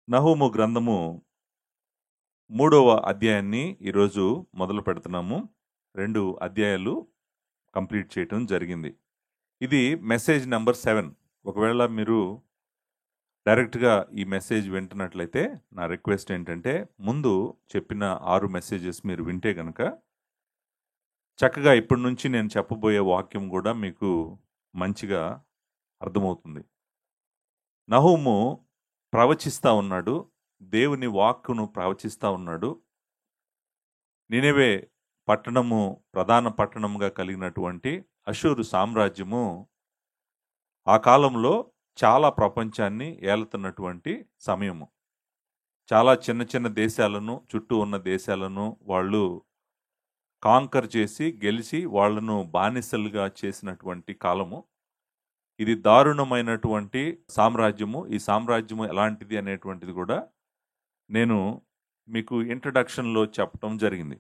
నహూము గ్రంథము 3వ అధ్యాయాన్ని ఈరోజు మొదలు పెడుతున్నాము. 2 అధ్యాయాలు కంప్లీట్ చేయటం జరిగింది. ఇది మెసేజ్ నంబర్ 7. ఒకవేళ మీరు డైరెక్ట్‌గా ఈ మెసేజ్ వింటున్నట్లయితే నా రిక్వెస్ట్ ఏంటంటే, ముందు చెప్పిన 6 మెసేజెస్ మీరు వింటే గనక చక్కగా ఇప్పటి నుంచి నేను చెప్పబోయే వాక్యం కూడా మీకు మంచిగా అర్థమవుతుంది. నహూము ప్రవచిస్తా ఉన్నాడు. దేవుని వాక్కును ప్రవచిస్తా ఉన్నాడు. నినెవే పట్టణము ప్రధాన పట్టణముగా కలిగినటువంటి అషూరు సామ్రాజ్యము ఆ కాలంలో చాలా ప్రపంచాన్ని ఏలుతున్నటువంటి సమయము. చాలా చిన్న చిన్న దేశాలను, చుట్టూ ఉన్న దేశాలను వాళ్ళు కాంకర్ చేసి, గెలిచి వాళ్ళను బానిసలుగా చేసినటువంటి కాలము. ఇది దారుణమైనటువంటి సామ్రాజ్యము. ఈ సామ్రాజ్యము ఎలాంటిది అనేటువంటిది కూడా నేను మీకు ఇంట్రడక్షన్‌లో చెప్పటం జరిగింది.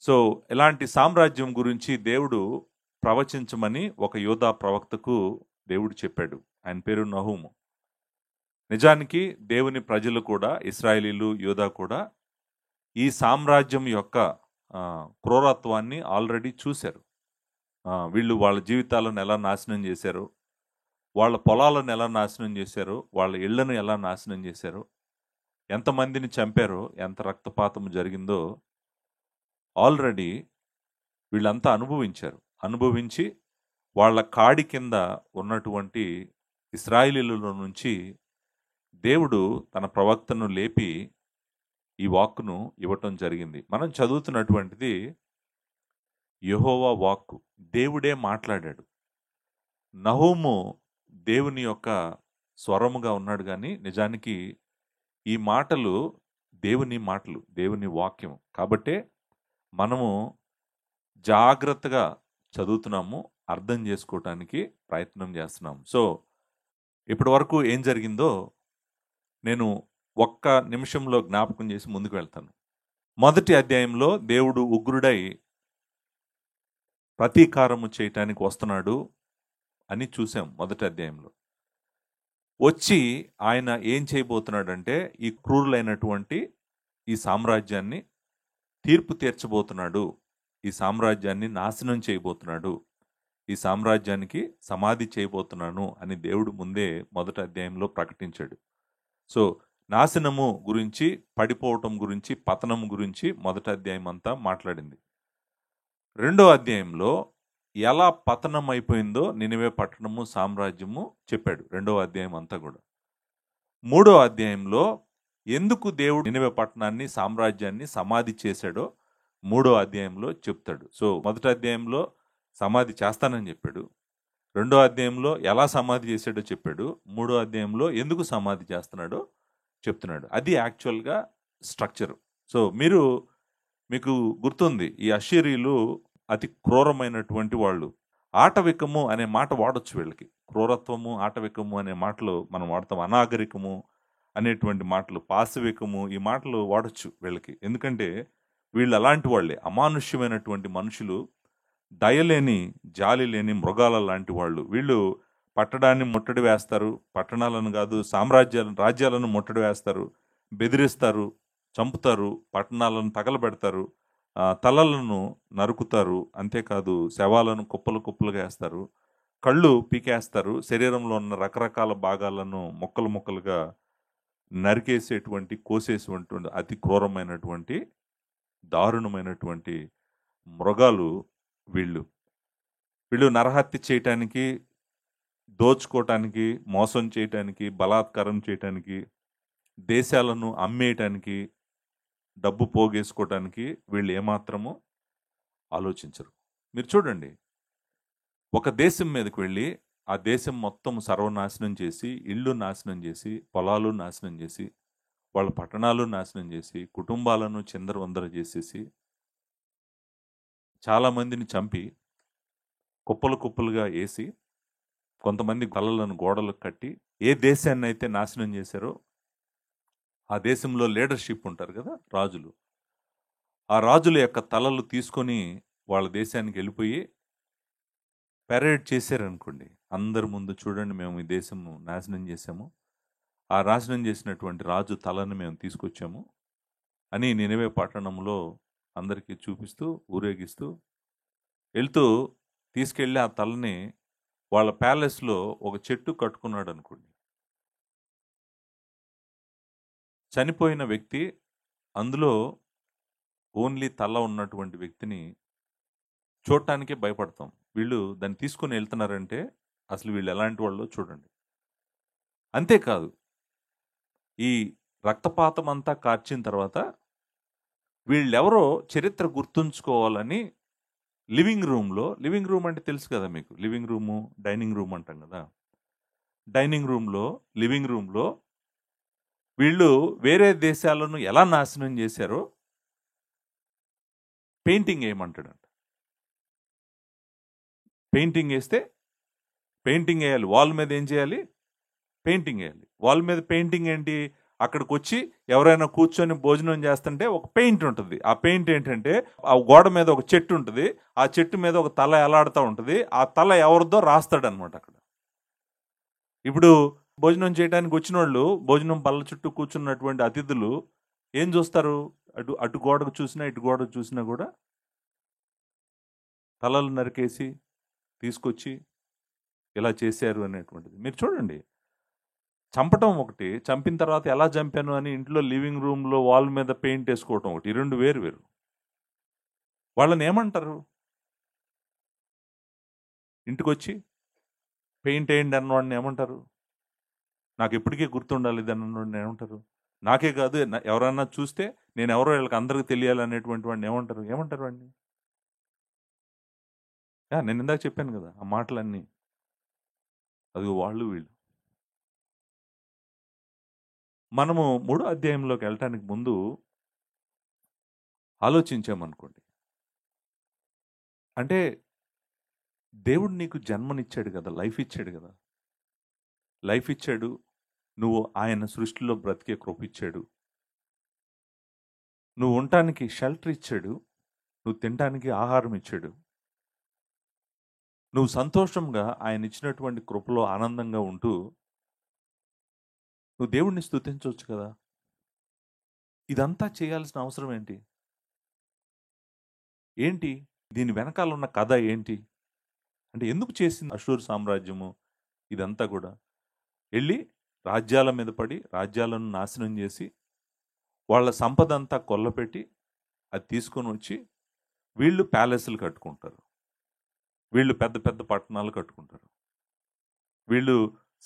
సో, ఇలాంటి సామ్రాజ్యం గురించి దేవుడు ప్రవచించమని ఒక యోధా ప్రవక్తకు దేవుడు చెప్పాడు. ఆయన పేరు నహూము. నిజానికి దేవుని ప్రజలు కూడా, ఇశ్రాయేలీలు, యూదా కూడా ఈ సామ్రాజ్యం యొక్క క్రూరత్వాన్ని ఆల్రెడీ చూశారు. వీళ్ళు వాళ్ళ జీవితాలను ఎలా నాశనం చేశారు, వాళ్ళ పొలాలను ఎలా నాశనం చేశారు, వాళ్ళ ఇళ్లను ఎలా నాశనం చేశారు, ఎంతమందిని చంపారో, ఎంత రక్తపాతం జరిగిందో ఆల్రెడీ వీళ్ళంతా అనుభవించారు. అనుభవించి వాళ్ళ కాడి కింద ఉన్నటువంటి ఇశ్రాయేలీయుల నుంచి దేవుడు తన ప్రవక్తను లేపి ఈ వాక్కును ఇవ్వటం జరిగింది. మనం చదువుతున్నటువంటిది యెహోవా వాక్కు. దేవుడే మాట్లాడాడు. నహూము దేవుని యొక్క స్వరముగా ఉన్నాడు కానీ నిజానికి ఈ మాటలు దేవుని మాటలు, దేవుని వాక్యం. కాబట్టే మనము జాగ్రత్తగా చదువుతున్నాము, అర్థం చేసుకోవటానికి ప్రయత్నం చేస్తున్నాము. సో, ఇప్పటి వరకు ఏం జరిగిందో నేను ఒక్క నిమిషంలో జ్ఞాపకం చేసి ముందుకు వెళ్తాను. మొదటి అధ్యాయంలో దేవుడు ఉగ్రుడై ప్రతీకారము చేయటానికి వస్తున్నాడు అని చూసాం. మొదటి అధ్యాయంలో వచ్చి ఆయన ఏం చేయబోతున్నాడంటే ఈ క్రూరులైనటువంటి ఈ సామ్రాజ్యాన్ని తీర్పు తీర్చబోతున్నాడు. ఈ సామ్రాజ్యాన్ని నాశనం చేయబోతున్నాడు. ఈ సామ్రాజ్యానికి సమాధి చేయబోతున్నాను అని దేవుడు ముందే మొదటి అధ్యాయంలో ప్రకటించాడు. సో, నాశనము గురించి, పడిపోవటం గురించి, పతనం గురించి మొదటి అధ్యాయం అంతా మాట్లాడింది. రెండో అధ్యాయంలో ఎలా పతనం అయిపోయిందో నినివే పట్టణము, సామ్రాజ్యము చెప్పాడు. రెండో అధ్యాయం అంతా కూడా. మూడో అధ్యాయంలో ఎందుకు దేవుడు నినివే పట్టణాన్ని, సామ్రాజ్యాన్ని సమాధి చేశాడో మూడో అధ్యాయంలో చెప్తాడు. సో, మొదటి అధ్యాయంలో సమాధి చేస్తానని చెప్పాడు. రెండో అధ్యాయంలో ఎలా సమాధి చేశాడో చెప్పాడు. మూడో అధ్యాయంలో ఎందుకు సమాధి చేస్తున్నాడో చెప్తున్నాడు. అది యాక్చువల్గా స్ట్రక్చర్. సో, మీకు గుర్తుంది, ఈ అషీరీలు అతి క్రూరమైనటువంటి వాళ్ళు. ఆటవికము అనే మాట వాడొచ్చు వీళ్ళకి. క్రూరత్వము, ఆటవికము అనే మాటలు మనం వాడతాం. అనాగరికము అనేటువంటి మాటలు, పాశవికము, ఈ మాటలు వాడొచ్చు వీళ్ళకి. ఎందుకంటే వీళ్ళు అలాంటి వాళ్ళే, అమానుష్యమైనటువంటి మనుషులు, దయలేని, జాలి లేని మృగాల లాంటి వాళ్ళు. వీళ్ళు పట్టడాన్ని ముట్టడి వేస్తారు, పట్టణాలను కాదు రాజ్యాలను ముట్టడి వేస్తారు, బెదిరిస్తారు, చంపుతారు, పట్టణాలను తగలబెడతారు, తలలను నరుకుతారు. అంతేకాదు శవాలను కుప్పలు కుప్పలుగా వేస్తారు, కళ్ళు పీకేస్తారు, శరీరంలో ఉన్న రకరకాల భాగాలను ముక్కలు ముక్కలుగా నరికేసేటువంటి, కోసేటువంటి అతి క్రూరమైనటువంటి, దారుణమైనటువంటి మృగాలు వీళ్ళు. నరహత్య చేయటానికి, దోచుకోవటానికి, మోసం చేయటానికి, బలాత్కారం చేయటానికి, దేశాలను అమ్మేయటానికి, డబ్బు పోగేసుకోవటానికి వీళ్ళు ఏమాత్రము ఆలోచించరు. మీరు చూడండి, ఒక దేశం మీదకి వెళ్ళి ఆ దేశం మొత్తం సర్వనాశనం చేసి, ఇళ్ళు నాశనం చేసి, పొలాలు నాశనం చేసి, వాళ్ళ పట్టణాలు నాశనం చేసి, కుటుంబాలను చిందరవందర చేసేసి, చాలామందిని చంపి కుప్పలు కుప్పలుగా వేసి, కొంతమంది కళ్ళలను గోడలకు కట్టి, ఏ దేశాన్ని అయితే నాశనం చేశారో ఆ దేశంలో లీడర్షిప్ ఉంటారు కదా, రాజులు. ఆ రాజుల యొక్క తలలు తీసుకొని వాళ్ళ దేశానికి వెళ్ళిపోయి పెరేడ్ చేశారనుకోండి. అందరి ముందు చూడండి, మేము ఈ దేశం నాశనం చేశాము, ఆ నాశనం చేసినటువంటి రాజు తలను మేము తీసుకొచ్చాము అని నినవే పట్టణంలో అందరికీ చూపిస్తూ ఊరేగిస్తూ వెళ్తూ తీసుకెళ్ళి ఆ తలని వాళ్ళ ప్యాలెస్లో ఒక చెట్టు కట్టుకున్నాడు అనుకోండి. చనిపోయిన వ్యక్తి, అందులో ఓన్లీ తల ఉన్నటువంటి వ్యక్తిని చూడటానికే భయపడతాం. వీళ్ళు దాన్ని తీసుకొని వెళ్తున్నారంటే అసలు వీళ్ళు ఎలాంటి వాళ్ళో చూడండి. అంతేకాదు, ఈ రక్తపాతం అంతా కార్చిన తర్వాత వీళ్ళెవరో చరిత్ర గుర్తుంచుకోవాలని లివింగ్ రూమ్ అంటే తెలుసు కదా మీకు, లివింగ్ రూము డైనింగ్ రూమ్ అంటాం కదా. లివింగ్ రూమ్లో వీళ్ళు వేరే దేశాలను ఎలా నాశనం చేశారో పెయింటింగ్ వేయమంటాడంట. పెయింటింగ్ వేస్తే పెయింటింగ్ వేయాలి. వాల్ మీద ఏం చేయాలి? పెయింటింగ్ వేయాలి. వాల్ మీద పెయింటింగ్ ఏంటి? అక్కడికి వచ్చి ఎవరైనా కూర్చొని భోజనం చేస్తుంటే ఒక పెయింట్ ఉంటుంది. ఆ పెయింట్ ఏంటంటే ఆ గోడ మీద ఒక చెట్టు ఉంటుంది, ఆ చెట్టు మీద ఒక తల ఎలాడుతూ ఉంటుంది, ఆ తల ఎవరిదో రాస్తాడనమాట అక్కడ. ఇప్పుడు భోజనం చేయడానికి వచ్చిన వాళ్ళు, భోజనం బల్ల చుట్టూ కూర్చున్నటువంటి అతిథులు ఏం చూస్తారు? అటు గోడకు చూసినా ఇటు గోడకు చూసినా కూడా తలలు నరికేసి తీసుకొచ్చి ఇలా చేశారు అనేటువంటిది. మీరు చూడండి, చంపటం ఒకటి, చంపిన తర్వాత ఎలా చంపాను అని ఇంట్లో లివింగ్ రూమ్లో వాల్ మీద పెయింట్ వేసుకోవటం ఒకటి, ఈ రెండు వేరు వేరు. వాళ్ళని ఏమంటారు? ఇంటికొచ్చి పెయింట్ వేయండి అన్నవాడిని ఏమంటారు? నాకు ఎప్పటికీ గుర్తుండాలి ఇది అన్నవాడిని ఏమంటారు? నాకే కాదు, ఎవరన్నా చూస్తే నేను ఎవరో వీళ్ళకి అందరికీ తెలియాలి అనేటువంటి వాడిని ఏమంటారు వాడిని? నేను ఇందాక చెప్పాను కదా ఆ మాటలన్నీ. అది వాళ్ళు వీళ్ళు. మనము 3వ అధ్యాయంలోకి వెళ్ళటానికి ముందు ఆలోచించామనుకోండి, అంటే దేవుడు నీకు జన్మనిచ్చాడు కదా, లైఫ్ ఇచ్చాడు కదా, లైఫ్ ఇచ్చాడు, నువ్వు ఆయన సృష్టిలో బ్రతికే కృప ఇచ్చాడు, నువ్వు ఉండటానికి షెల్టర్ ఇచ్చాడు, నువ్వు తినటానికి ఆహారం ఇచ్చాడు, నువ్వు సంతోషంగా ఆయన ఇచ్చినటువంటి కృపలో ఆనందంగా ఉంటూ నువ్వు దేవుడిని స్తుతించవచ్చు కదా. ఇదంతా చేయాల్సిన అవసరం ఏంటి? దీని వెనకాల ఉన్న కథ ఏంటి అంటే, ఎందుకు చేసింది అషూరు సామ్రాజ్యము ఇదంతా కూడా? వెళ్ళి రాజ్యాల మీద పడి రాజ్యాలను నాశనం చేసి వాళ్ళ సంపద అంతా కొల్లపెట్టి అది తీసుకొని వచ్చి వీళ్ళు ప్యాలెస్లు కట్టుకుంటారు, వీళ్ళు పెద్ద పెద్ద పట్టణాలు కట్టుకుంటారు, వీళ్ళు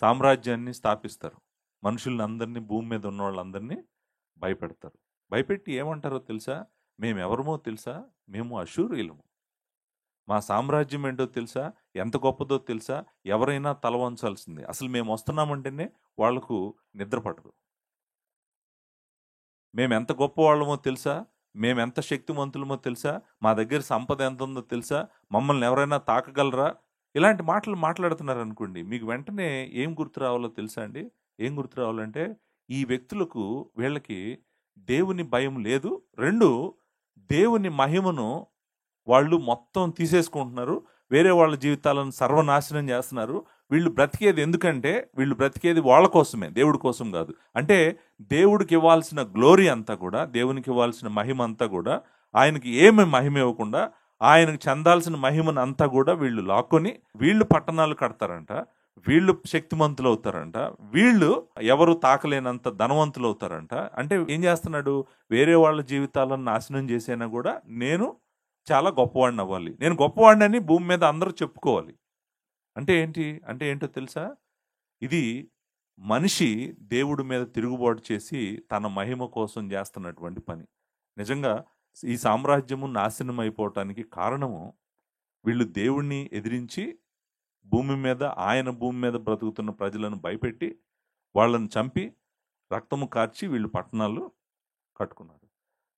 సామ్రాజ్యాన్ని స్థాపిస్తారు, మనుషుల్ని అందరినీ, భూమి మీద ఉన్న వాళ్ళందరినీ భయపెడతారు. భయపెట్టి ఏమంటారో తెలుసా? మేమెవరమో తెలుసా? మేము అషూరీయులము, మా సామ్రాజ్యం ఏంటో తెలుసా, ఎంత గొప్పదో తెలుసా, ఎవరైనా తల వంచాల్సిందే. అసలు మేము వస్తున్నామంటేనే వాళ్లకు నిద్ర పట్టదు. మేమెంత గొప్పవాళ్ళమో తెలుసా, మేమెంత శక్తివంతులమో తెలుసా, మా దగ్గర సంపద ఎంత ఉందో తెలుసా, మమ్మల్ని ఎవరైనా తాకగలరా, ఇలాంటి మాటలు మాట్లాడుతున్నారు అనుకోండి, మీకు వెంటనే ఏం గుర్తు రావాలో తెలుసా అండి? ఏం గుర్తు రావాలంటే, ఈ వ్యక్తులకు, వీళ్ళకి దేవుని భయం లేదు, 2 దేవుని మహిమను వాళ్ళు మొత్తం తీసేసుకుంటున్నారు, వేరే వాళ్ళ జీవితాలను సర్వనాశనం చేస్తున్నారు. వీళ్ళు బ్రతికేది ఎందుకంటే, వీళ్ళు బ్రతికేది వాళ్ళ కోసమే, దేవుడి కోసం కాదు. అంటే దేవుడికి ఇవ్వాల్సిన గ్లోరీ అంతా కూడా, దేవునికి ఇవ్వాల్సిన మహిమ అంతా కూడా ఆయనకి ఏమి మహిమ ఇవ్వకుండా ఆయనకు చెందాల్సిన మహిమను అంతా కూడా వీళ్ళు లాక్కొని వీళ్ళు పట్టణాలు కడతారంట, వీళ్ళు శక్తిమంతులు అవుతారంట, వీళ్ళు ఎవరు తాకలేనంత ధనవంతులు అవుతారంట. అంటే ఏం చేస్తున్నాడు? వేరే వాళ్ళ జీవితాలను నాశనం చేసైనా కూడా నేను చాలా గొప్పవాడిని అవ్వాలి, నేను గొప్పవాడిని అని భూమి మీద అందరూ చెప్పుకోవాలి. అంటే ఏంటో తెలుసా? ఇది మనిషి దేవుడి మీద తిరుగుబాటు చేసి తన మహిమ కోసం చేస్తున్నటువంటి పని. నిజంగా ఈ సామ్రాజ్యము నాశనం అయిపోవటానికి కారణము, వీళ్ళు దేవుణ్ణి ఎదిరించి భూమి మీద బ్రతుకుతున్న ప్రజలను భయపెట్టి వాళ్ళని చంపి రక్తము కార్చి వీళ్ళు పట్టణాలు కట్టుకున్నారు.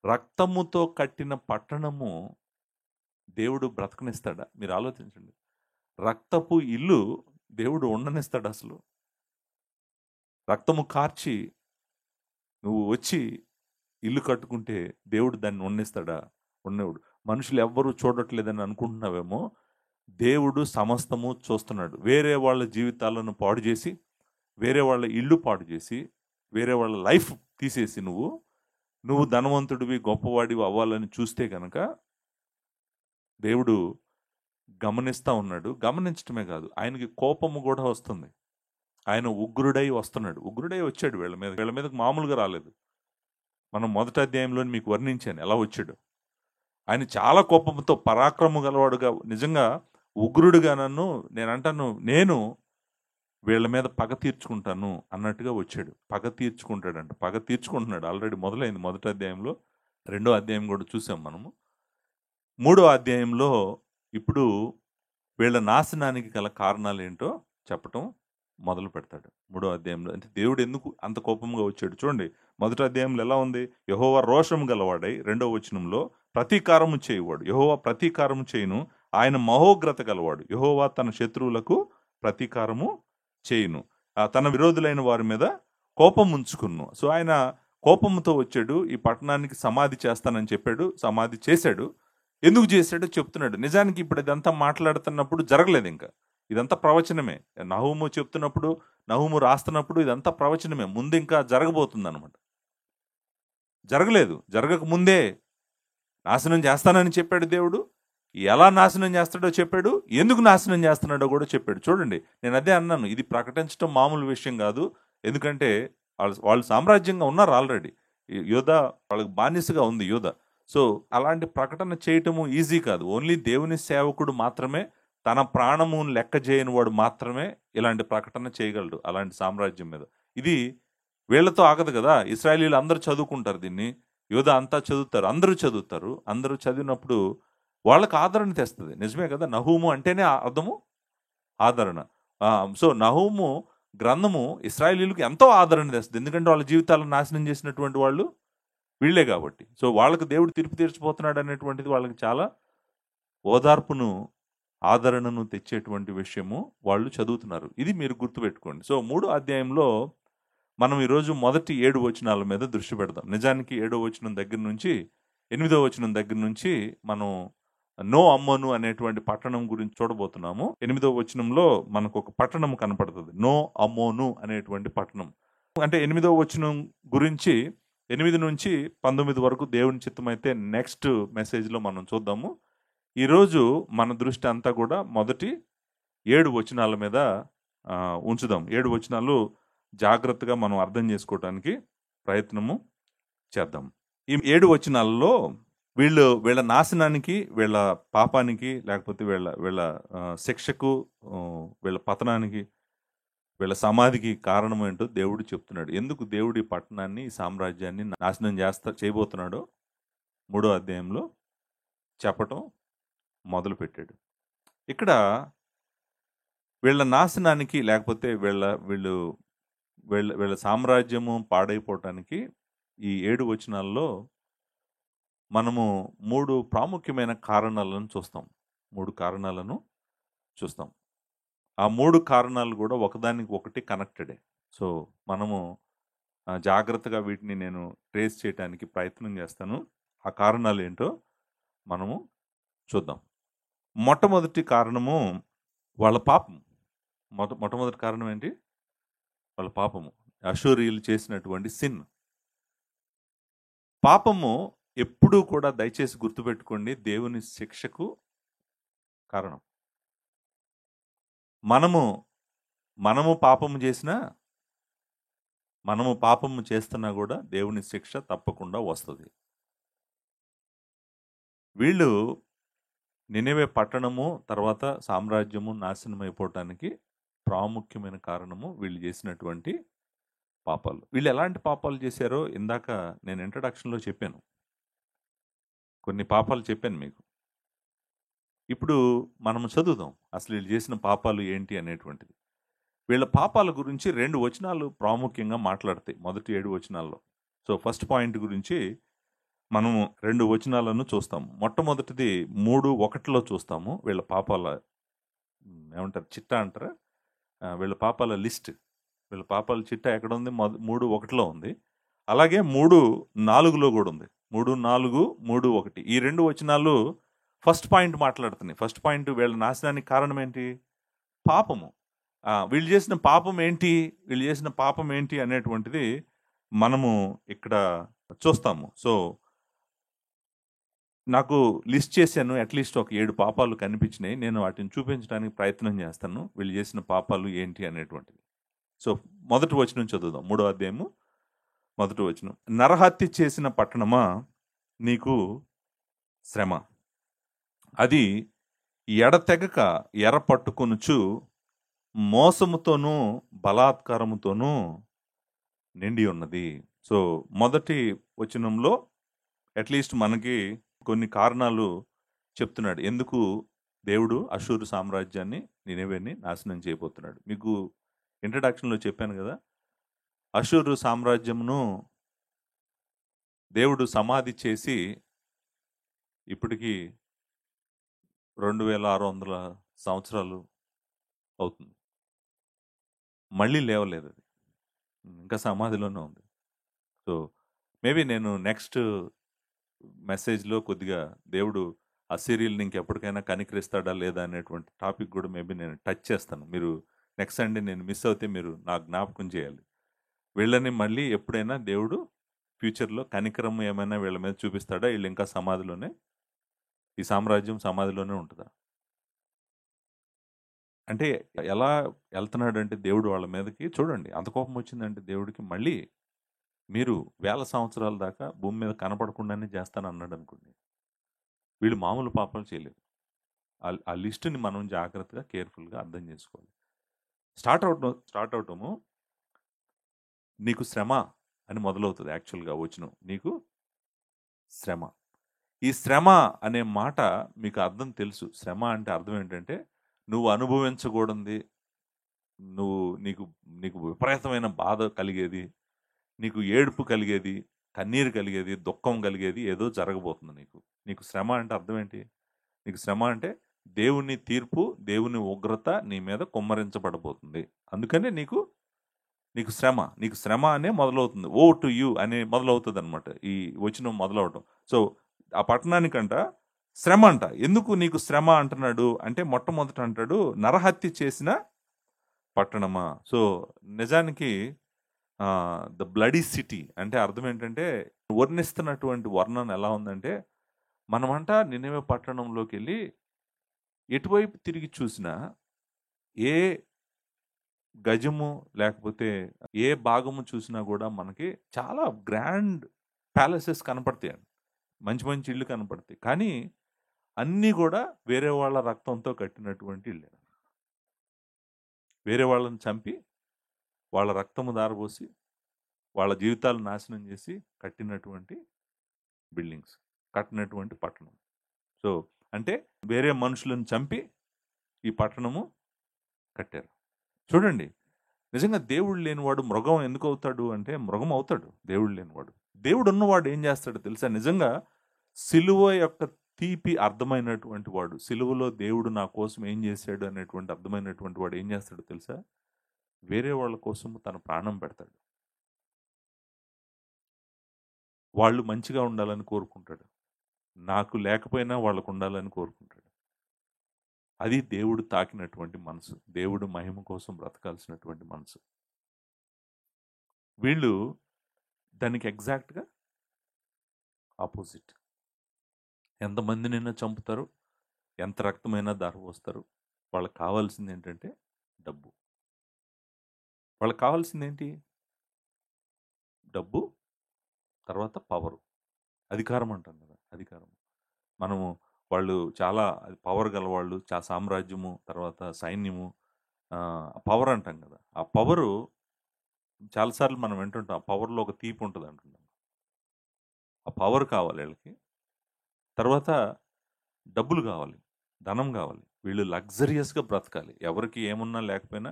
రక్తముతో కట్టిన పట్టణము దేవుడు బ్రతకనిస్తాడా? మీరు ఆలోచించండి. రక్తపు ఇల్లు దేవుడు ఉండనిస్తాడు? అసలు రక్తము కార్చి నువ్వు వచ్చి ఇల్లు కట్టుకుంటే దేవుడు దాన్ని ఉండనిస్తాడా? ఉండేవాడు. మనుషులు ఎవ్వరూ చూడట్లేదని అనుకుంటున్నావేమో, దేవుడు సమస్తము చూస్తున్నాడు. వేరే వాళ్ళ జీవితాలను పాడు చేసి, వేరే వాళ్ళ ఇల్లు పాడు చేసి, వేరే వాళ్ళ లైఫ్ తీసేసి నువ్వు ధనవంతుడివి గొప్పవాడివి అవ్వాలని చూస్తే కనుక దేవుడు గమనిస్తూ ఉన్నాడు. గమనించటమే కాదు, ఆయనకి కోపము కూడా వస్తుంది. ఆయన ఉగ్రుడై వస్తున్నాడు. ఉగ్రుడై వచ్చాడు వీళ్ళ మీదకి మామూలుగా రాలేదు. మనం మొదటి అధ్యాయంలో మీకు వర్ణించాను ఎలా వచ్చాడు. ఆయన చాలా కోపంతో పరాక్రమం గలవాడుగా, నిజంగా ఉగ్రుడుగా నేను వీళ్ళ మీద పగ తీర్చుకుంటాను అన్నట్టుగా వచ్చాడు. పగ తీర్చుకుంటాడంట. పగ తీర్చుకుంటున్నాడు. ఆల్రెడీ మొదలైంది మొదటి అధ్యాయంలో. 2వ అధ్యాయం కూడా చూసాం మనము. 3వ అధ్యాయంలో ఇప్పుడు వీళ్ళ నాశనానికి గల కారణాలు ఏంటో చెప్పటం మొదలు పెడతాడు 3వ అధ్యాయంలో. అంటే దేవుడు ఎందుకు అంత కోపంగా వచ్చాడు చూడండి. మొదటి అధ్యాయంలో ఎలా ఉంది? యెహోవా రోషం గలవాడై, 2వ వచనంలో ప్రతీకారము చేయువాడు. యెహోవా ప్రతీకారము చేయును, ఆయన మహోగ్రత గలవాడు. యెహోవా తన శత్రువులకు ప్రతీకారము చేయును, తన విరోధులైన వారి మీద కోపం ఉంచుకును. సో ఆయన కోపంతో వచ్చాడు. ఈ పట్టణానికి సమాధి చేస్తానని చెప్పాడు. సమాధి చేశాడు. ఎందుకు చేశాడో చెప్తున్నాడు. నిజానికి ఇప్పుడు ఇదంతా మాట్లాడుతున్నప్పుడు జరగలేదు. ఇంకా ఇదంతా ప్రవచనమే. నహూము చెప్తున్నప్పుడు, నహూము రాస్తున్నప్పుడు ఇదంతా ప్రవచనమే. ముందు ఇంకా జరగబోతుంది అనమాట. జరగలేదు. జరగక ముందే నాశనం చేస్తానని చెప్పాడు దేవుడు. ఎలా నాశనం చేస్తాడో చెప్పాడు. ఎందుకు నాశనం చేస్తున్నాడో కూడా చెప్పాడు. చూడండి, నేను అదే అన్నాను, ఇది ప్రకటించడం మామూలు విషయం కాదు. ఎందుకంటే వాళ్ళు సామ్రాజ్యంగా ఉన్నారు ఆల్రెడీ. యోధ వాళ్ళకి బానిసగా ఉంది యోధ. సో అలాంటి ప్రకటన చేయటము ఈజీ కాదు. ఓన్లీ దేవుని సేవకుడు మాత్రమే, తన ప్రాణము లెక్క చేయని వాడు మాత్రమే ఇలాంటి ప్రకటన చేయగలడు అలాంటి సామ్రాజ్యం మీద. ఇది వీళ్ళతో ఆగదు కదా. ఇశ్రాయేలీలు అందరూ చదువుకుంటారు దీన్ని. యోధ అంతా చదువుతారు, అందరూ చదువుతారు. అందరూ చదివినప్పుడు వాళ్ళకి ఆదరణ తెస్తుంది. నిజమే కదా. నహూము అంటేనే అర్థము ఆదరణ. సో నహూము గ్రంథము ఇశ్రాయేలీలకు ఎంతో ఆదరణ తెస్తుంది. ఎందుకంటే వాళ్ళ జీవితాలను నాశనం చేసినటువంటి వాళ్ళు వీళ్ళే కాబట్టి. సో వాళ్ళకి దేవుడు తీర్పు తీర్చిపోతున్నాడు అనేటువంటిది వాళ్ళకి చాలా ఓదార్పును, ఆదరణను తెచ్చేటువంటి విషయము వాళ్ళు చదువుతున్నారు. ఇది మీరు గుర్తుపెట్టుకోండి. సో 3వ అధ్యాయంలో మనం ఈరోజు మొదటి 7 వచనాల మీద దృష్టి పెడదాం. నిజానికి 7వ వచనం దగ్గర నుంచి 8వ వచనం దగ్గర నుంచి మనం నో అమ్మోను అనేటువంటి పట్టణం గురించి చూడబోతున్నాము. 8వ వచనంలో మనకు ఒక పట్టణం కనపడుతుంది, నో అమ్మోను అనేటువంటి పట్టణం. అంటే 8వ వచనం గురించి 8 నుంచి 19 వరకు దేవుని చిత్తమైతే నెక్స్ట్ మెసేజ్లో మనం చూద్దాము. ఈరోజు మన దృష్టి అంతా కూడా మొదటి 7 వచనాల మీద ఉంచుదాం. 7 వచనాలు జాగ్రత్తగా మనం అర్థం చేసుకోవటానికి ప్రయత్నము చేద్దాం. ఈ 7 వచనాలలో వీళ్ళ నాశనానికి, వీళ్ళ పాపానికి, లేకపోతే వీళ్ళ శిక్షకు, వీళ్ళ పతనానికి, వీళ్ళ సమాధికి కారణం ఏంటో దేవుడు చెప్తున్నాడు. ఎందుకు దేవుడు ఈ పట్టణాన్ని, ఈ సామ్రాజ్యాన్ని నాశనం చేయబోతున్నాడో 3వ అధ్యాయంలో చెప్పటం మొదలుపెట్టాడు. ఇక్కడ వీళ్ళ నాశనానికి, లేకపోతే వీళ్ళ సామ్రాజ్యము పాడైపోవటానికి ఈ 7 వచనాల్లో మనము 3 ప్రాముఖ్యమైన కారణాలను చూస్తాం. 3 కారణాలను చూస్తాం. ఆ 3 కారణాలు కూడా ఒకదానికి ఒకటి కనెక్టెడే. సో మనము జాగ్రత్తగా వీటిని నేను ట్రేస్ చేయడానికి ప్రయత్నం చేస్తాను. ఆ కారణాలు ఏంటో మనము చూద్దాం. మొట్టమొదటి కారణము వాళ్ళ పాపం. మొట్టమొదటి కారణం ఏంటి? వాళ్ళ పాపము. అషూరీయులు చేసినటువంటి సిన్. పాపము ఎప్పుడూ కూడా దయచేసి గుర్తుపెట్టుకోండి, దేవుని శిక్షకు కారణం. మనము పాపము చేసినా, మనము పాపము చేస్తున్నా కూడా దేవుని శిక్ష తప్పకుండా వస్తుంది. వీళ్ళు నినెవె పట్టణము తర్వాత సామ్రాజ్యము నాశనం అయిపోవటానికి ప్రాముఖ్యమైన కారణము వీళ్ళు చేసినటువంటి పాపాలు. వీళ్ళు ఎలాంటి పాపాలు చేశారో ఇందాక నేను ఇంట్రడక్షన్లో చెప్పాను. కొన్ని పాపాలు చెప్పాను మీకు. ఇప్పుడు మనం చదువుదాం అసలు వీళ్ళు చేసిన పాపాలు ఏంటి అనేటువంటిది. వీళ్ళ పాపాల గురించి 2 వచనాలు ప్రాముఖ్యంగా మాట్లాడతాయి మొదటి 7 వచనాల్లో. సో ఫస్ట్ పాయింట్ గురించి మనము 2 వచనాలను చూస్తాము. మొట్టమొదటిది 3:1 చూస్తాము. వీళ్ళ పాపాల ఏమంటారు, చిట్టా అంటారా, వీళ్ళ పాపాల లిస్ట్. వీళ్ళ పాపాల చిట్టా ఎక్కడ ఉంది? 3:1 ఉంది. అలాగే 3:4 కూడా ఉంది. 3:4, 3:1 ఈ 2 వచనాలు ఫస్ట్ పాయింట్ మాట్లాడుతున్నాయి. ఫస్ట్ పాయింట్, వీళ్ళ నాశనానికి కారణం ఏంటి? పాపము. వీళ్ళు చేసిన పాపం ఏంటి అనేటువంటిది మనము ఇక్కడ చూస్తాము. సో, నాకు లిస్ట్ చేశాను. అట్‌లీస్ట్ ఒక 7 పాపాలు కనిపించినాయి. నేను వాటిని చూపించడానికి ప్రయత్నం చేస్తాను. వీళ్ళు చేసిన పాపాలు ఏంటి అనేటువంటిది. సో, మొదటి వచనం చదువుదాం. 3వ అధ్యాయము మొదటి వచనం. నరహత్య చేసిన పట్టణమా నీకు శ్రమ. అది ఎడతెగక ఎర పట్టుకొనుచు మోసముతోనూ బలాత్కారముతోనూ నిండి ఉన్నది. సో, మొదటి వచనంలో అట్‌లీస్ట్ మనకి కొన్ని కారణాలు చెప్తున్నాడు. ఎందుకు దేవుడు అషూరు సామ్రాజ్యాన్ని, నినెవెని నాశనం చేయబోతున్నాడు. మీకు ఇంట్రడక్షన్‌లో చెప్పాను కదా! అషూరు సామ్రాజ్యమును దేవుడు సమాధి చేసి ఇప్పటికి 2600 సంవత్సరాలు అవుతుంది. మళ్ళీ లేవలేదు అది. ఇంకా సమాధిలోనే ఉంది. సో, మేబీ నేను నెక్స్ట్ మెసేజ్‌లో కొద్దిగా దేవుడు అస్సీరియల్‌ని ఇంకెప్పటికైనా కనికరిస్తాడా లేదా అనేటువంటి టాపిక్ కూడా మేబీ నేను టచ్ చేస్తాను. మీరు నెక్స్ట్ సండే నేను మిస్ అవుతే మీరు నాకు జ్ఞాపకం చేయాలి. వీళ్ళని మళ్ళీ ఎప్పుడైనా దేవుడు ఫ్యూచర్‌లో కనికరం ఏమైనా వీళ్ళ మీద చూపిస్తాడా? ఈళ్ళు ఇంకా సమాధిలోనే, ఈ సామ్రాజ్యం సమాధిలోనే ఉంటదా? అంటే ఎలా ఎళ్తున్నాడంటే దేవుడు వాళ్ళ మీదకి చూడండి. అంత కోపం వచ్చిందంటే దేవుడికి మళ్ళీ మీరు వేల సంవత్సరాల దాకా భూమి మీద కనపడకుండానే చేస్తానన్నాడనుకోండి. వీళ్ళు మామూలు పాపాలు చేయలేదు. ఆ లిస్ట్‌ని మనం జాగ్రత్తగా, కేర్‌ఫుల్‌గా అర్థం చేసుకోవాలి. స్టార్ట్ అవటము నీకు శ్రమ అని మొదలవుతది యాక్చువల్‌గా వచనం. నీకు శ్రమ. ఈ శ్రమ అనే మాట మీకు అర్థం తెలుసు. శ్రమ అంటే అర్థం ఏంటంటే, నువ్వు అనుభవించకూడంది, నువ్వు నీకు నీకు విపరీతమైన బాధ కలిగేది, నీకు ఏడుపు కలిగేది, కన్నీరు కలిగేది, దుఃఖం కలిగేది ఏదో జరగబోతుంది నీకు. నీకు శ్రమ అంటే అర్థం ఏంటి? నీకు శ్రమ అంటే దేవుని తీర్పు, దేవుని ఉగ్రత నీ మీద కుమ్మరించబడబోతుంది. అందుకనే నీకు నీకు శ్రమ. నీకు శ్రమ అనే మొదలవుతుంది. ఓ టు యూ అని మొదలవుతదనమాట. ఈ వచనం మొదలవటం. సో, ఆ పట్టణానికంట శ్రమ అంట. ఎందుకు నీకు శ్రమ అంటున్నాడు అంటే, మొట్టమొదట అంటాడు నరహత్య చేసిన పట్టణమా. సో, నిజానికి ద బ్లడీ సిటీ అంటే అర్థం ఏంటంటే, వర్ణిస్తున్నటువంటి వర్ణన ఎలా ఉందంటే, మనమంట నినెవె పట్టణంలోకెళ్ళి ఎటువైపు తిరిగి చూసినా ఏ గజము లేకపోతే ఏ భాగము చూసినా కూడా మనకి చాలా గ్రాండ్ ప్యాలెసెస్ కనపడతాయండి. మంచి మంచి ఇళ్ళు కనపడతాయి. కానీ అన్నీ కూడా వేరే వాళ్ళ రక్తంతో కట్టినటువంటి ఇళ్ళే. వేరే వాళ్ళని చంపి, వాళ్ళ రక్తము ధారపోసి, వాళ్ళ జీవితాలు నాశనం చేసి కట్టినటువంటి బిల్డింగ్స్. కట్టినటువంటి పట్టణం. సో, అంటే వేరే మనుషులను చంపి ఈ పట్టణము కట్టారు. చూడండి. నిజంగా దేవుడు లేనివాడు మృగం ఎందుకు అవుతాడు అంటే, మృగం అవుతాడు దేవుడు లేనివాడు. దేవుడు ఉన్నవాడు ఏం చేస్తాడో తెలుసా? నిజంగా సిలువ యొక్క తీపి అర్థమైనటువంటి వాడు, సిలువలో దేవుడు నా కోసం ఏం చేశాడు అనేటువంటి అర్థమైనటువంటి వాడు ఏం చేస్తాడో తెలుసా? వేరే వాళ్ళ కోసం తన ప్రాణం పెడతాడు. వాళ్ళు మంచిగా ఉండాలని కోరుకుంటాడు. నాకు లేకపోయినా వాళ్ళకు ఉండాలని కోరుకుంటాడు. అది దేవుడు తాకినటువంటి మనసు. దేవుడు మహిమ కోసం బ్రతకాల్సినటువంటి మనసు. వీళ్ళు దానికి ఎగ్జాక్ట్‌గా ఆపోజిట్. ఎంతమందినైనా చంపుతారు. ఎంత రక్తమైనా ధారపోస్తారు. వాళ్ళకి కావాల్సిందేంటంటే డబ్బు. వాళ్ళకి కావాల్సిందేంటి? డబ్బు, తర్వాత పవరు. అధికారం అంటాం కదా! అధికారం. మనము వాళ్ళు చాలా పవర్ గలవాళ్ళు, సామ్రాజ్యము, తర్వాత సైన్యము, పవర్ అంటాం కదా! ఆ పవరు చాలా సార్లు మనం వింటుంటాం. ఆ పవర్‌లో ఒక తీపి ఉంటది అంటుంటాం. ఆ పవర్ కావాలి ఈళ్ళకి. తర్వాత డబ్బులు కావాలి. ధనం కావాలి. వీళ్ళు లగ్జరియస్‌గా బ్రతకాలి. ఎవరికి ఏమున్నా లేకపోయినా,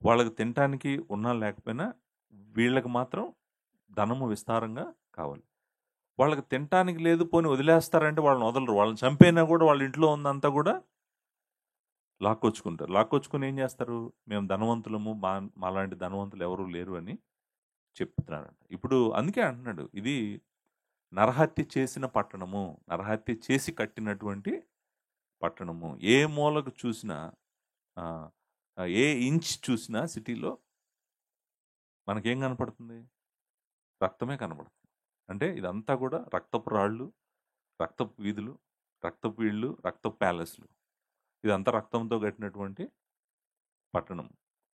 వాళ్ళకి తినటానికి ఉన్నా లేకపోయినా, వీళ్ళకి మాత్రం ధనము విస్తారంగా కావాలి. వాళ్ళకి తినటానికి లేదు పోనీ వదిలేస్తారంటే వాళ్ళని వదలరు. వాళ్ళని చంపైనా కూడా వాళ్ళ ఇంట్లో ఉందంతా కూడా లాక్కొచ్చుకుంటారు. లాక్కొచ్చుకొని ఏం చేస్తారు? మేము ధనవంతులము, మాలాంటి ధనవంతులు ఎవరు లేరు అని చెప్తున్నారంట. ఇప్పుడు అందుకే అంటున్నాడు. ఇది నరహత్య చేసిన పట్టణము. నరహత్య చేసి కట్టినటువంటి పట్టణము. ఏ మూలకు చూసినా ఆహ్, ఏ ఇంచ్ చూసినా సిటీలో మనకేం కనపడుతుంది? రక్తమే కనబడుతుంది. అంటే ఇదంతా కూడా రక్తపు రాళ్ళు, రక్తపు వీధులు, రక్తపు ఇళ్ళు, రక్తపు ప్యాలెస్లు. ఇదంతా రక్తంతో కట్టినటువంటి పట్టణం.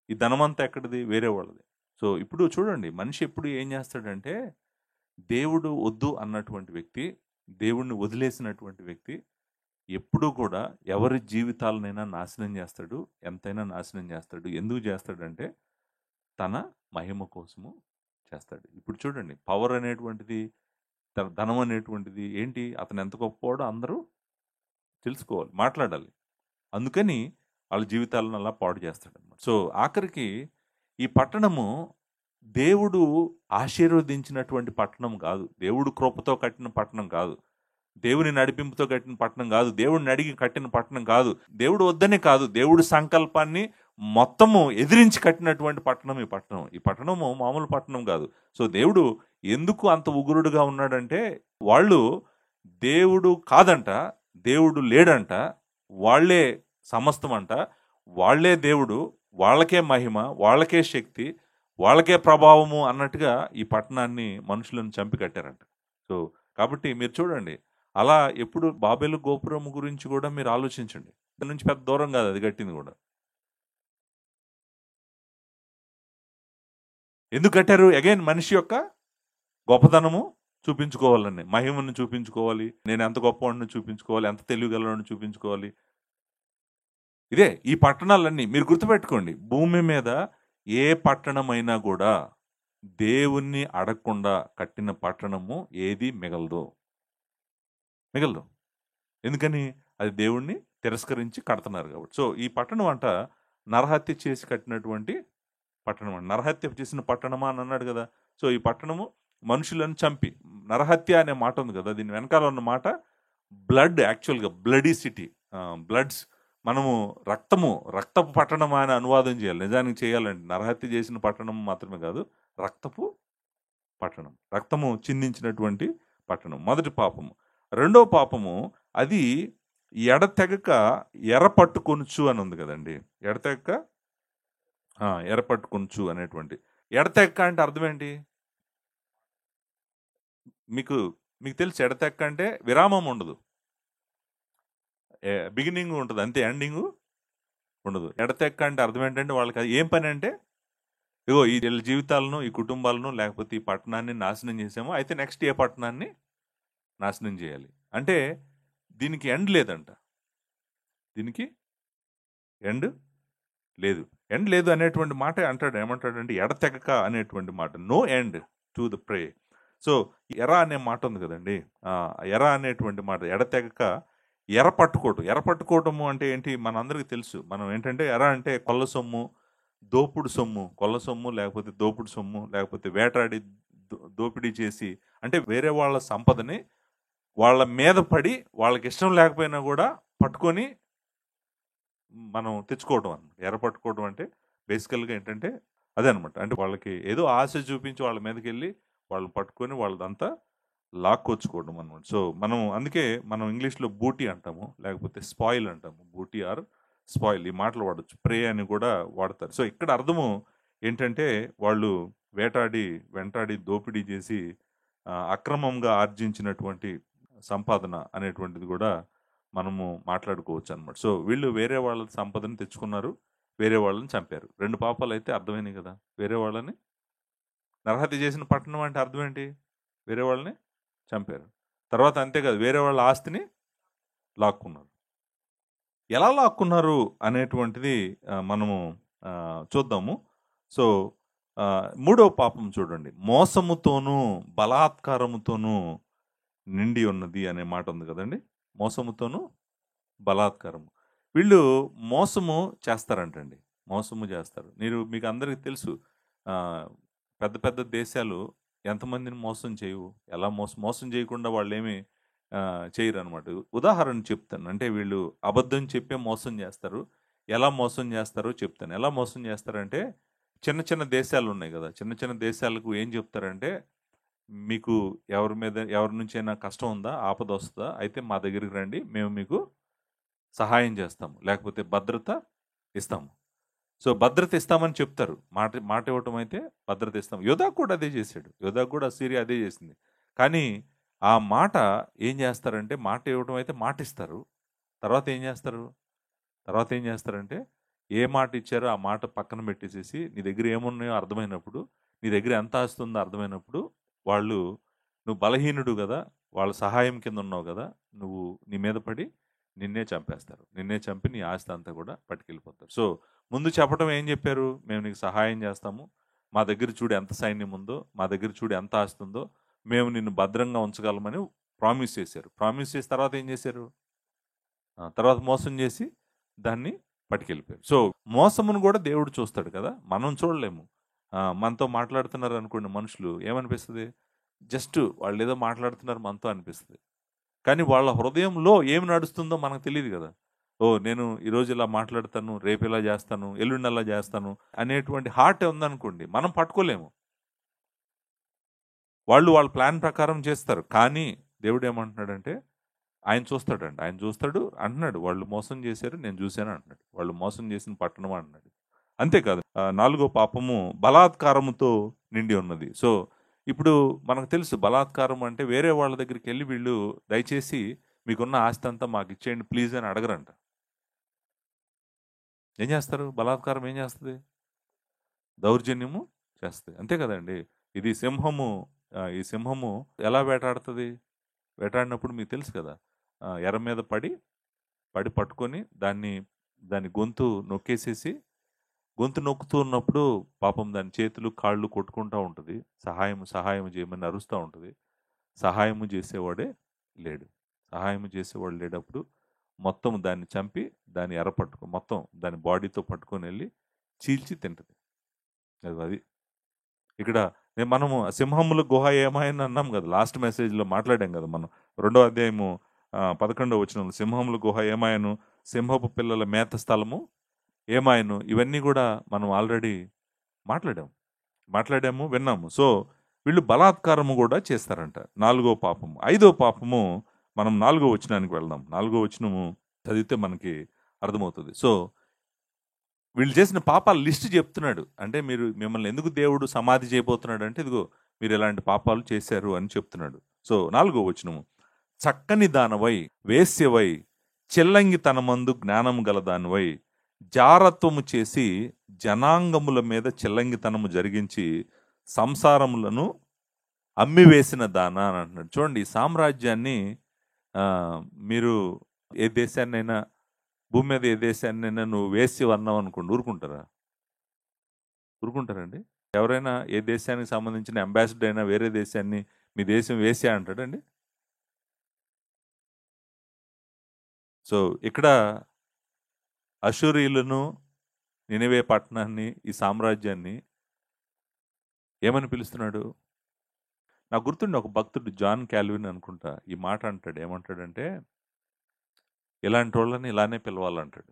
ఈ ధనమంతా ఎక్కడిది? వేరే వాళ్ళది. సో, ఇప్పుడు చూడండి మనిషి ఎప్పుడు ఏం చేస్తాడంటే, దేవుడు వద్దు అన్నటువంటి వ్యక్తి, దేవుడిని వదిలేసినటువంటి వ్యక్తి ఎప్పుడూ కూడా ఎవరి జీవితాలనైనా నాశనం చేస్తాడు. ఎంతైనా నాశనం చేస్తాడు. ఎందుకు చేస్తాడంటే, తన మహిమ కోసము చేస్తాడు. ఇప్పుడు చూడండి పవర్ అనేటువంటిది, ధనం అనేటువంటిది ఏంటి? అతను ఎంత గొప్పవాడో అందరూ తెలుసుకోవాలి, మాట్లాడాలి. అందుకని వాళ్ళ జీవితాలను అలా పాడు చేస్తాడనమాట. సో, ఆఖరికి ఈ పట్టణము దేవుడు ఆశీర్వదించినటువంటి పట్టణం కాదు. దేవుడు కృపతో కట్టిన పట్టణం కాదు. దేవుని నడిపింపుతో కట్టిన పట్టణం కాదు. దేవుడిని అడిగి కట్టిన పట్టణం కాదు. దేవుడు వద్దనే కాదు. దేవుడి సంకల్పాన్ని మొత్తము ఎదిరించి కట్టినటువంటి పట్టణం ఈ పట్టణం. ఈ పట్టణము మామూలు పట్టణం కాదు. సో, దేవుడు ఎందుకు అంత ఉగ్రుడుగా ఉన్నాడంటే, వాళ్ళు దేవుడు కాదంట, దేవుడు లేడంట, వాళ్ళే సమస్తం అంట, వాళ్ళే దేవుడు, వాళ్ళకే మహిమ, వాళ్ళకే శక్తి, వాళ్ళకే ప్రభావము అన్నట్టుగా ఈ పట్టణాన్ని మనుషులను చంపి కట్టారంట. సో, కాబట్టి మీరు చూడండి, అలా ఎప్పుడు బాబెలు గోపురం గురించి కూడా మీరు ఆలోచించండి. దాని నుంచి పెద్ద దూరం కాదు అది కట్టింది కూడా. ఎందుకు కట్టారు? అగైన్ మనిషి యొక్క గొప్పతనము చూపించుకోవాలని, మహిమను చూపించుకోవాలి, నేను ఎంత గొప్పవాడిని చూపించుకోవాలి, ఎంత తెలివిగలవాడిని చూపించుకోవాలి. ఇదే ఈ పట్టణాలన్నీ మీరు గుర్తుపెట్టుకోండి. భూమి మీద ఏ పట్టణమైనా కూడా దేవుణ్ణి అడగకుండా కట్టిన పట్టణము ఏది మిగలదు. ఎందుకని? అది దేవుణ్ణి తిరస్కరించి కడుతున్నారు కాబట్టి. సో, ఈ పట్టణం అంట నరహత్య చేసి కట్టినటువంటి పట్టణం అంట. నరహత్య చేసిన పట్టణమా అని అన్నాడు కదా. సో, ఈ పట్టణము మనుషులను చంపి, నరహత్య అనే మాట ఉంది కదా, దీని వెనకాల ఉన్న మాట బ్లడ్, యాక్చువల్గా బ్లడీ సిటీ, బ్లడ్స్. మనము రక్తపు పట్టణం అని అనువాదం చేయాలి. నిజానికి చేయాలండి. నరహత్య చేసిన పట్టణం మాత్రమే కాదు, రక్తపు పట్టణం, రక్తము చిందించినటువంటి పట్టణం. మొదటి పాపము. రెండో పాపము, అది ఎడతెగక ఎరపట్టుకొనుచు అని ఉంది కదండి. ఎడతెగక ఎరపట్టుకొనుచు అనేటువంటి. ఎడతెగక అంటే అర్థం ఏంటి? మీకు తెలుసు, ఎడతెగక అంటే విరామం ఉండదు, బిగినింగ్ ఉంటుంది అంతే, ఎండింగ్ ఉండదు. ఎడతెగక అంటే అర్థం ఏంటంటే, వాళ్ళకి అది ఏం పని అంటే, ఇగో ఈ జీవితాలను, ఈ కుటుంబాలను, లేకపోతే ఈ పట్టణాన్ని నాశనం చేసామో, అయితే నెక్స్ట్ ఏ పట్టణాన్ని నాశనం చేయాలి అంటే, దీనికి ఎండ్ లేదంట. దీనికి ఎండ్ లేదు అనేటువంటి మాట అంటాడు. ఏమంటాడంటే, ఎడతెగక అనేటువంటి మాట, no end to the prey. So, ఎర అనే మాట ఉంది కదండి, ఎర అనేటువంటి మాట, ఎడతెగక ఎరపట్టుకోవటము అంటే ఏంటి మనందరికీ తెలుసు. మనం ఏంటంటే, ఎర అంటే కొల్ల సొమ్ము, దోపుడు సొమ్ము, కొల్ల సొమ్ము లేకపోతే దోపుడు సొమ్ము, లేకపోతే వేటాడి దోపిడీ చేసి, అంటే వేరే వాళ్ళ సంపదని వాళ్ళ మీద పడి, వాళ్ళకి ఇష్టం లేకపోయినా కూడా పట్టుకొని మనం తెచ్చుకోవడం అనమాట. ఎరపట్టుకోవడం అంటే బేసికల్గా ఏంటంటే అదే అనమాట. అంటే వాళ్ళకి ఏదో ఆశ చూపించి వాళ్ళ మీదకి వెళ్ళి వాళ్ళు పట్టుకొని వాళ్ళదంతా లాక్కొచ్చుకోవడం అనమాట. సో, అందుకే మనం ఇంగ్లీష్లో బూటీ అంటాము, లేకపోతే స్పాయిల్ అంటాము. బూటీ ఆర్ స్పాయిల్ ఈ మాటలు వాడచ్చు. ప్రే అని కూడా వాడతారు. సో, ఇక్కడ అర్థము ఏంటంటే, వాళ్ళు వెంటాడి దోపిడీ చేసి అక్రమంగా ఆర్జించినటువంటి సంపాదన అనేటువంటిది కూడా మనము మాట్లాడుకోవచ్చు అనమాట. సో, వీళ్ళు వేరే వాళ్ళ సంపదను తెచ్చుకున్నారు, వేరే వాళ్ళని చంపారు. 2 పాపాలు అయితే అర్థమైనాయి కదా. వేరే వాళ్ళని నరహత్య చేసిన పట్టణం అంటే అర్థం ఏంటి? వేరే వాళ్ళని చంపారు. తర్వాత అంతేకాదు, వేరే వాళ్ళ ఆస్తిని లాక్కున్నారు. ఎలా లాక్కున్నారు అనేటువంటిది మనము చూద్దాము. సో, మూడవ పాపం చూడండి, మోసముతోనూ బలాత్కారముతోనూ నిండి ఉన్నది అనే మాట ఉంది కదండి. మోసముతోనూ బలాత్కారము. వీళ్ళు మోసము చేస్తారంటండి. మోసము చేస్తారు. మీకు అందరికీ తెలుసు, పెద్ద పెద్ద దేశాలు ఎంతమందిని మోసం చేయవు. ఎలా మోసం చేయకుండా వాళ్ళు ఏమి చేయరు అనమాట. ఉదాహరణ చెప్తాను. అంటే వీళ్ళు అబద్ధం చెప్పే మోసం చేస్తారు. ఎలా మోసం చేస్తారో చెప్తాను. ఎలా మోసం చేస్తారంటే, చిన్న చిన్న దేశాలు ఉన్నాయి కదా, చిన్న చిన్న దేశాలకు ఏం చెప్తారంటే, మీకు ఎవరి నుంచైనా కష్టం ఉందా, ఆపద వస్తుందా, అయితే మా దగ్గరికి రండి, మేము మీకు సహాయం చేస్తాము, లేకపోతే భద్రత ఇస్తాము. సో భద్రత ఇస్తామని చెప్తారు. మాట మాట ఇవ్వటం అయితే భద్రత ఇస్తాం. యోధాకు కూడా అదే చేశాడు. యోధాకు కూడా అసీరియా అదే చేసింది. కానీ ఆ మాట ఏం చేస్తారంటే, మాట ఇవ్వటం అయితే మాట ఇస్తారు. తర్వాత ఏం చేస్తారు? తర్వాత ఏం చేస్తారంటే, ఏ మాట ఇచ్చారో ఆ మాట పక్కన పెట్టేసేసి, నీ దగ్గర ఏమున్నాయో అర్థమైనప్పుడు, నీ దగ్గర ఎంత ఆస్తి ఉందో అర్థమైనప్పుడు, వాళ్ళు నువ్వు బలహీనుడు గదా! వాళ్ళ సహాయం కింద ఉన్నావు గదా! నువ్వు నీ మీద పడి నిన్నే చంపేస్తారు. నిన్నే చంపి నీ ఆస్తి అంతా కూడా పట్టుకెళ్ళిపోతారు. సో, ముందు చెప్పడం ఏం చెప్పారు? మేము నీకు సహాయం చేస్తాము. మా దగ్గర చూడు ఎంత సైన్యం ఉందో, మా దగ్గర చూడు ఎంత ఆస్తి ఉందో, మేము నిన్ను భద్రంగా ఉంచగలమని ప్రామిస్ చేశారు. ప్రామిస్ చేసిన తర్వాత ఏం చేశారు? తర్వాత మోసం చేసి దాన్ని పట్టుకెళ్ళిపోయారు. సో, మోసమును కూడా దేవుడు చూస్తాడు కదా! మనం చూడలేము. మనతో మాట్లాడుతున్నారు అనుకోండి మనుషులు, ఏమనిపిస్తది? జస్ట్ వాళ్ళేదో మాట్లాడుతున్నారు మనతో అనిపిస్తది. కానీ వాళ్ళ హృదయంలో ఏమి నడుస్తుందో మనకు తెలీదు కదా! ఓహ్! నేను ఈరోజు ఇలా మాట్లాడతాను, రేపు ఇలా చేస్తాను, ఎల్లుండి అలా చేస్తాను అనేటువంటి హార్ట్ ఉందనుకోండి, మనం పట్టుకోలేము. వాళ్ళు వాళ్ళ ప్లాన్ ప్రకారం చేస్తారు. కానీ దేవుడేమంటున్నాడంటే, ఆయన చూస్తాడంట. ఆయన చూస్తాడు అంటున్నాడు, వాళ్ళు మోసం చేశారు, నేను చూశాను అంటున్నాడు. వాళ్ళు మోసం చేసిన పట్టణం అంటున్నాడు. అంతేకాదు, నాలుగో పాపము బలాత్కారముతో నిండి ఉన్నది. సో, ఇప్పుడు మనకు తెలుసు బలాత్కారం అంటే వేరే వాళ్ళ దగ్గరికి వెళ్ళి వీళ్ళు దయచేసి మీకున్న ఆస్తి అంతా మాకు ఇచ్చేయండి ప్లీజ్ అని అడగరంట. ఏం చేస్తారు? బలాత్కారం ఏం చేస్తుంది? దౌర్జన్యము చేస్తుంది. అంతే కదండి. ఇది సింహము. ఈ సింహము ఎలా వేటాడుతుంది? వేటాడినప్పుడు మీకు తెలుసు కదా! ఎర మీద పడి పట్టుకొని దాని గొంతు నొక్కేసేసి, గొంతు నొక్కుతూ ఉన్నప్పుడు పాపం దాని చేతులు, కాళ్ళు కొట్టుకుంటా ఉంటది. సహాయం చేయమని అరుస్తా ఉంటది. సహాయము చేసేవాడే లేడు. సహాయము చేసేవాడు లేనప్పుడు మొత్తం దాన్ని చంపి, దాన్ని మొత్తం దాని బాడీతో పట్టుకొనెళ్ళి చీల్చి తింటది. అది. ఇక్కడ మనము సింహముల గుహ ఏమాయని అన్నాం కదా! లాస్ట్ మెసేజ్‌లో మాట్లాడాం కదా మనం. 2వ అధ్యాయము 11వ వచనంలో సింహముల గుహ ఏమాయను, సింహపు పిల్లల మేత స్థలము ఏమాయను, ఇవన్నీ కూడా మనం ఆల్రెడీ మాట్లాడాము, విన్నాము. సో, వీళ్ళు బలాత్కారము కూడా చేస్తారంట. 4వ పాపము. 5వ పాపము మనం 4వ వచనానికి వెళ్దాం. 4వ వచనము చదివితే మనకి అర్థమవుతుంది. సో, వీళ్ళు చేసిన పాపాల లిస్ట్ చెప్తున్నాడు. అంటే మిమ్మల్ని ఎందుకు దేవుడు సమాధి చేయబోతున్నాడు అంటే, ఇదిగో మీరు ఇలాంటి పాపాలు చేశారు అని చెప్తున్నాడు. సో, 4వ వచనము. చక్కని దానవై, వేశ్యవై, చిల్లంగితనమందు జ్ఞానము గలదానివై, జారత్వము చేసి జనాంగముల మీద చిల్లంగితనము జరిగించి సంసారములను అమ్మివేసిన దాన అని అంటున్నాడు. చూడండి, ఈ సామ్రాజ్యాన్ని మీరు ఏ దేశాన్నైనా, భూమి మీద ఏ దేశాన్నైనా నువ్వు వేసి అన్నావు అనుకోండి, ఊరుకుంటారండి? ఎవరైనా ఏ దేశానికి సంబంధించిన అంబాసిడర్ అయినా వేరే దేశాన్ని మీ దేశం వేసే అంటాడండి? సో, ఇక్కడ అషూరీయులను, నినివే పట్టణాన్ని, ఈ సామ్రాజ్యాన్ని ఏమని పిలుస్తున్నాడు? నాకు గుర్తుండి ఒక భక్తుడు జాన్ క్యాల్విన్ అనుకుంటా ఈ మాట అంటాడు. ఏమంటాడంటే, ఇలాంటి వాళ్ళని ఇలానే పిలవాలంటాడు.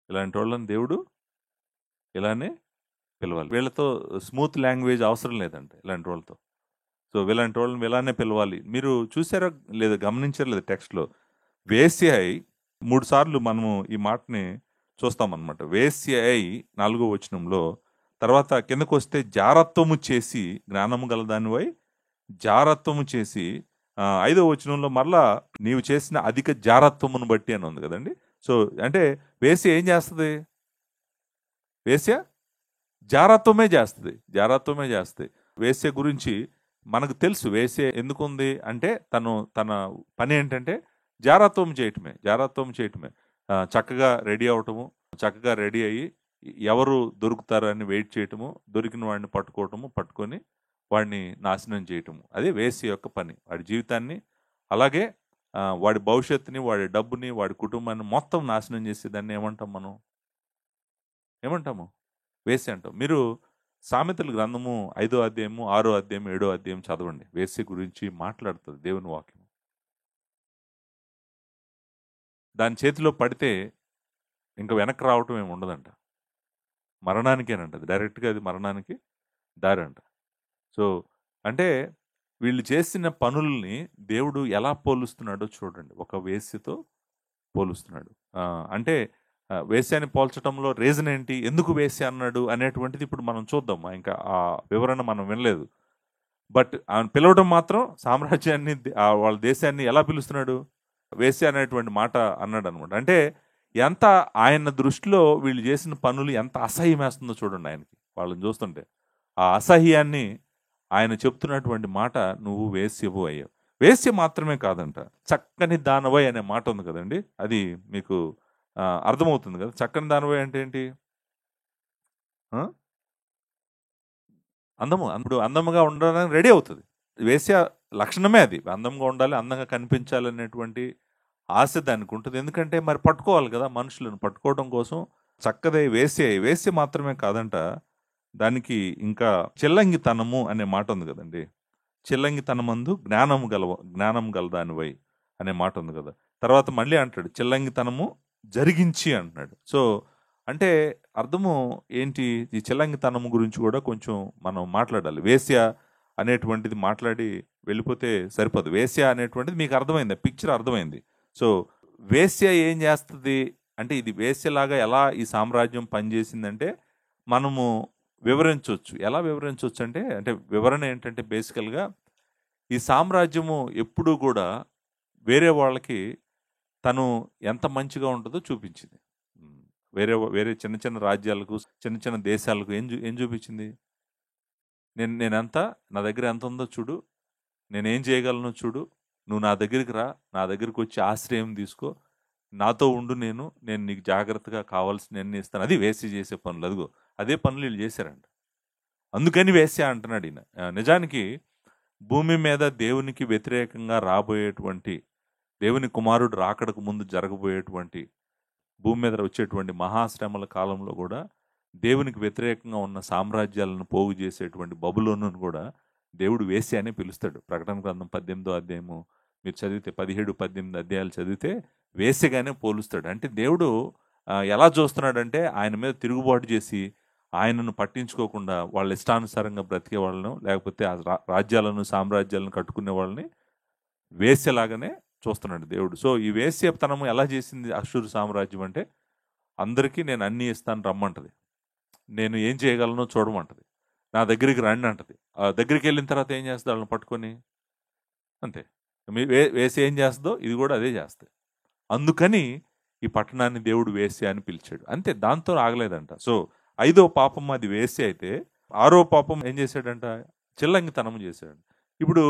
ఇలాంటి వాళ్ళని దేవుడు ఇలానే పిలవాలి. వీళ్ళతో స్మూత్ లాంగ్వేజ్ అవసరం లేదంట ఇలాంటి వాళ్ళతో. సో, ఇలాంటి వాళ్ళని ఇలానే పిలవాలి. మీరు చూసారో లేదా, గమనించారో లేదా టెక్స్ట్‌లో, వేశ్య అయి 3 సార్లు మనము ఈ మాటని చూస్తామన్నమాట. వేశ్య అయి 4వ వచనంలో, తర్వాత కిందకొస్తే జారత్వము చేసి జ్ఞానము గలదానివై, జారత్వము చేసి 5వ వచనంలో మరలా నీవు చేసిన అధిక జారత్వమును బట్టి అని ఉంది కదండి. సో, అంటే వేశ్య ఏం చేస్తుంది? వేశ్య జారత్వమే చేస్తుంది. వేశ్య గురించి మనకు తెలుసు. వేశ్య ఎందుకుంది అంటే, తన పని ఏంటంటే జారత్వం చేయటమే. చక్కగా రెడీ అవటము, చక్కగా రెడీ అయ్యి ఎవరు దొరుకుతారని వెయిట్ చేయటము, దొరికిన వాడిని పట్టుకొని వాడిని నాశనం చేయటము. అదే వేశ్య యొక్క పని. వాడి జీవితాన్ని, అలాగే వాడి భవిష్యత్తుని, వాడి డబ్బుని, వాడి కుటుంబాన్ని మొత్తం నాశనం చేసేదాన్ని ఏమంటాము? వేశ్య అంటాం. మీరు సామెతల గ్రంథము 5వ అధ్యాయము, 6వ అధ్యాయం, 7వ అధ్యాయం చదవండి. వేశ్య గురించి మాట్లాడుతుంది దేవుని వాక్యం. దాని చేతిలో పడితే ఇంకా వెనక్కి రావటం ఏమి ఉండదంట. మరణానికేనంట. డైరెక్ట్‌గా అది మరణానికి దారంట. సో, అంటే వీళ్ళు చేసిన పనుల్ని దేవుడు ఎలా పోలుస్తున్నాడో చూడండి. ఒక వేశ్యతో పోలుస్తున్నాడు. అంటే వేశ్యాని పోల్చడంలో రీజన్ ఏంటి, ఎందుకు వేశ్య అన్నాడు అనేటువంటిది ఇప్పుడు మనం చూద్దాం. ఇంకా ఆ వివరణ మనం వినలేదు. బట్ ఆయన పిలవడం మాత్రం సామ్రాజ్యాన్ని వాళ్ళ దేశాన్ని ఎలా పిలుస్తున్నాడు, వేశ్య అనేటువంటి మాట అన్నాడు అనమాట. అంటే ఎంత ఆయన దృష్టిలో వీళ్ళు చేసిన పనులు ఎంత అసహ్యం వేస్తుందో చూడండి ఆయనకి, వాళ్ళని చూస్తుంటే. ఆ అసహ్యాన్ని ఆయన చెప్తున్నటువంటి మాట, నువ్వు వేశ్యవు అయ్యావు. వేశ్య మాత్రమే కాదంట, చక్కని దానవై అనే మాట ఉంది కదండి, అది మీకు అర్థమవుతుంది కదా. చక్కని దానవై అంటే ఏంటి? అందము, ఇప్పుడు అందముగా ఉండడానికి రెడీ అవుతుంది. వేశ్య లక్షణమే అది, అందంగా ఉండాలి, అందంగా కనిపించాలి అనేటువంటి ఆశ దానికి ఉంటుంది. ఎందుకంటే మరి పట్టుకోవాలి కదా, మనుషులను పట్టుకోవడం కోసం చక్కదే వేశ్య. వేశ్య మాత్రమే కాదంట, దానికి ఇంకా చిల్లంగితనము అనే మాట ఉంది కదండి. చిల్లంగితనమందు జ్ఞానం గలదానివై అనే మాట ఉంది కదా. తర్వాత మళ్ళీ అంటాడు చిల్లంగితనము జరిగించి అంటున్నాడు. సో అంటే అర్థము ఏంటి, ఈ చిల్లంగితనము గురించి కూడా కొంచెం మనం మాట్లాడాలి. వేశ్య అనేటువంటిది మాట్లాడి వెళ్ళిపోతే సరిపోదు. వేశ్య అనేటువంటిది మీకు అర్థమైంది, పిక్చర్ అర్థమైంది. సో వేశ్య ఏం చేస్తుంది అంటే, ఇది వేశ్యలాగా ఎలా ఈ సామ్రాజ్యం పనిచేసిందంటే మనము వివరించవచ్చు. ఎలా వివరించవచ్చు అంటే, వివరణ ఏంటంటే బేసికల్గా ఈ సామ్రాజ్యము ఎప్పుడూ కూడా వేరే వాళ్ళకి తను ఎంత మంచిగా ఉంటుందో చూపించింది. వేరే వేరే చిన్న చిన్న రాజ్యాలకు, చిన్న చిన్న దేశాలకు ఏం చూపించింది, నేనెంత, నా దగ్గర ఎంత ఉందో చూడు, నేనేం చేయగలను చూడు, నువ్వు నా దగ్గరికి రా, నా దగ్గరికి వచ్చి ఆశ్రయం తీసుకో, నాతో ఉండు, నేను నీకు జాగ్రత్తగా కావాల్సిన అన్ని ఇస్తాను. అది వేశ్య చేసే పనులు. అదిగో అదే పనులు వీళ్ళు చేశారంట. అందుకని వేశ్య అంటున్నాడు ఈయన. నిజానికి భూమి మీద దేవునికి వ్యతిరేకంగా రాబోయేటువంటి, దేవుని కుమారుడు రాకడకు ముందు జరగబోయేటువంటి, భూమి మీద వచ్చేటువంటి మహాశ్రమల కాలంలో కూడా దేవునికి వ్యతిరేకంగా ఉన్న సామ్రాజ్యాలను పోగు చేసేటువంటి బబులోనును కూడా దేవుడు వేశ్య అని పిలుస్తాడు. ప్రకటన గ్రంథం 18వ అధ్యాయము మీరు చదివితే, 17-18 అధ్యాయాలు చదివితే వేశ్యగానే పోలుస్తాడు. అంటే దేవుడు ఎలా చూస్తున్నాడంటే, ఆయన మీద తిరుగుబాటు చేసి ఆయనను పట్టించుకోకుండా వాళ్ళ ఇష్టానుసారంగా బ్రతికే వాళ్ళను, లేకపోతే ఆ రాజ్యాలను సామ్రాజ్యాలను కట్టుకునే వాళ్ళని వేశ్యలాగానే చూస్తున్నాడు దేవుడు. సో ఈ వేశ్యతనము ఎలా చేసింది అష్షూరు సామ్రాజ్యం అంటే, అందరికీ నేను అన్నీ ఇస్తాను రమ్మంటది, నేను ఏం చేయగలను చూడమంటది, నా దగ్గరికి రండి అంటది. ఆ దగ్గరికి వెళ్ళిన తర్వాత ఏం చేస్తుంది, వాళ్ళని పట్టుకొని అంతే. వేసి ఏం చేస్తుందో ఇది కూడా అదే చేస్తుంది. అందుకని ఈ పట్టణాన్ని దేవుడు వేశ్య అని పిలిచాడు. అంతే, దాంతో ఆగలేదంట. సో 5వ పాపం అది వేశ్య అయితే, 6వ పాపం ఏం చేశాడంట, చిల్లంగితనము చేశాడు. ఇప్పుడు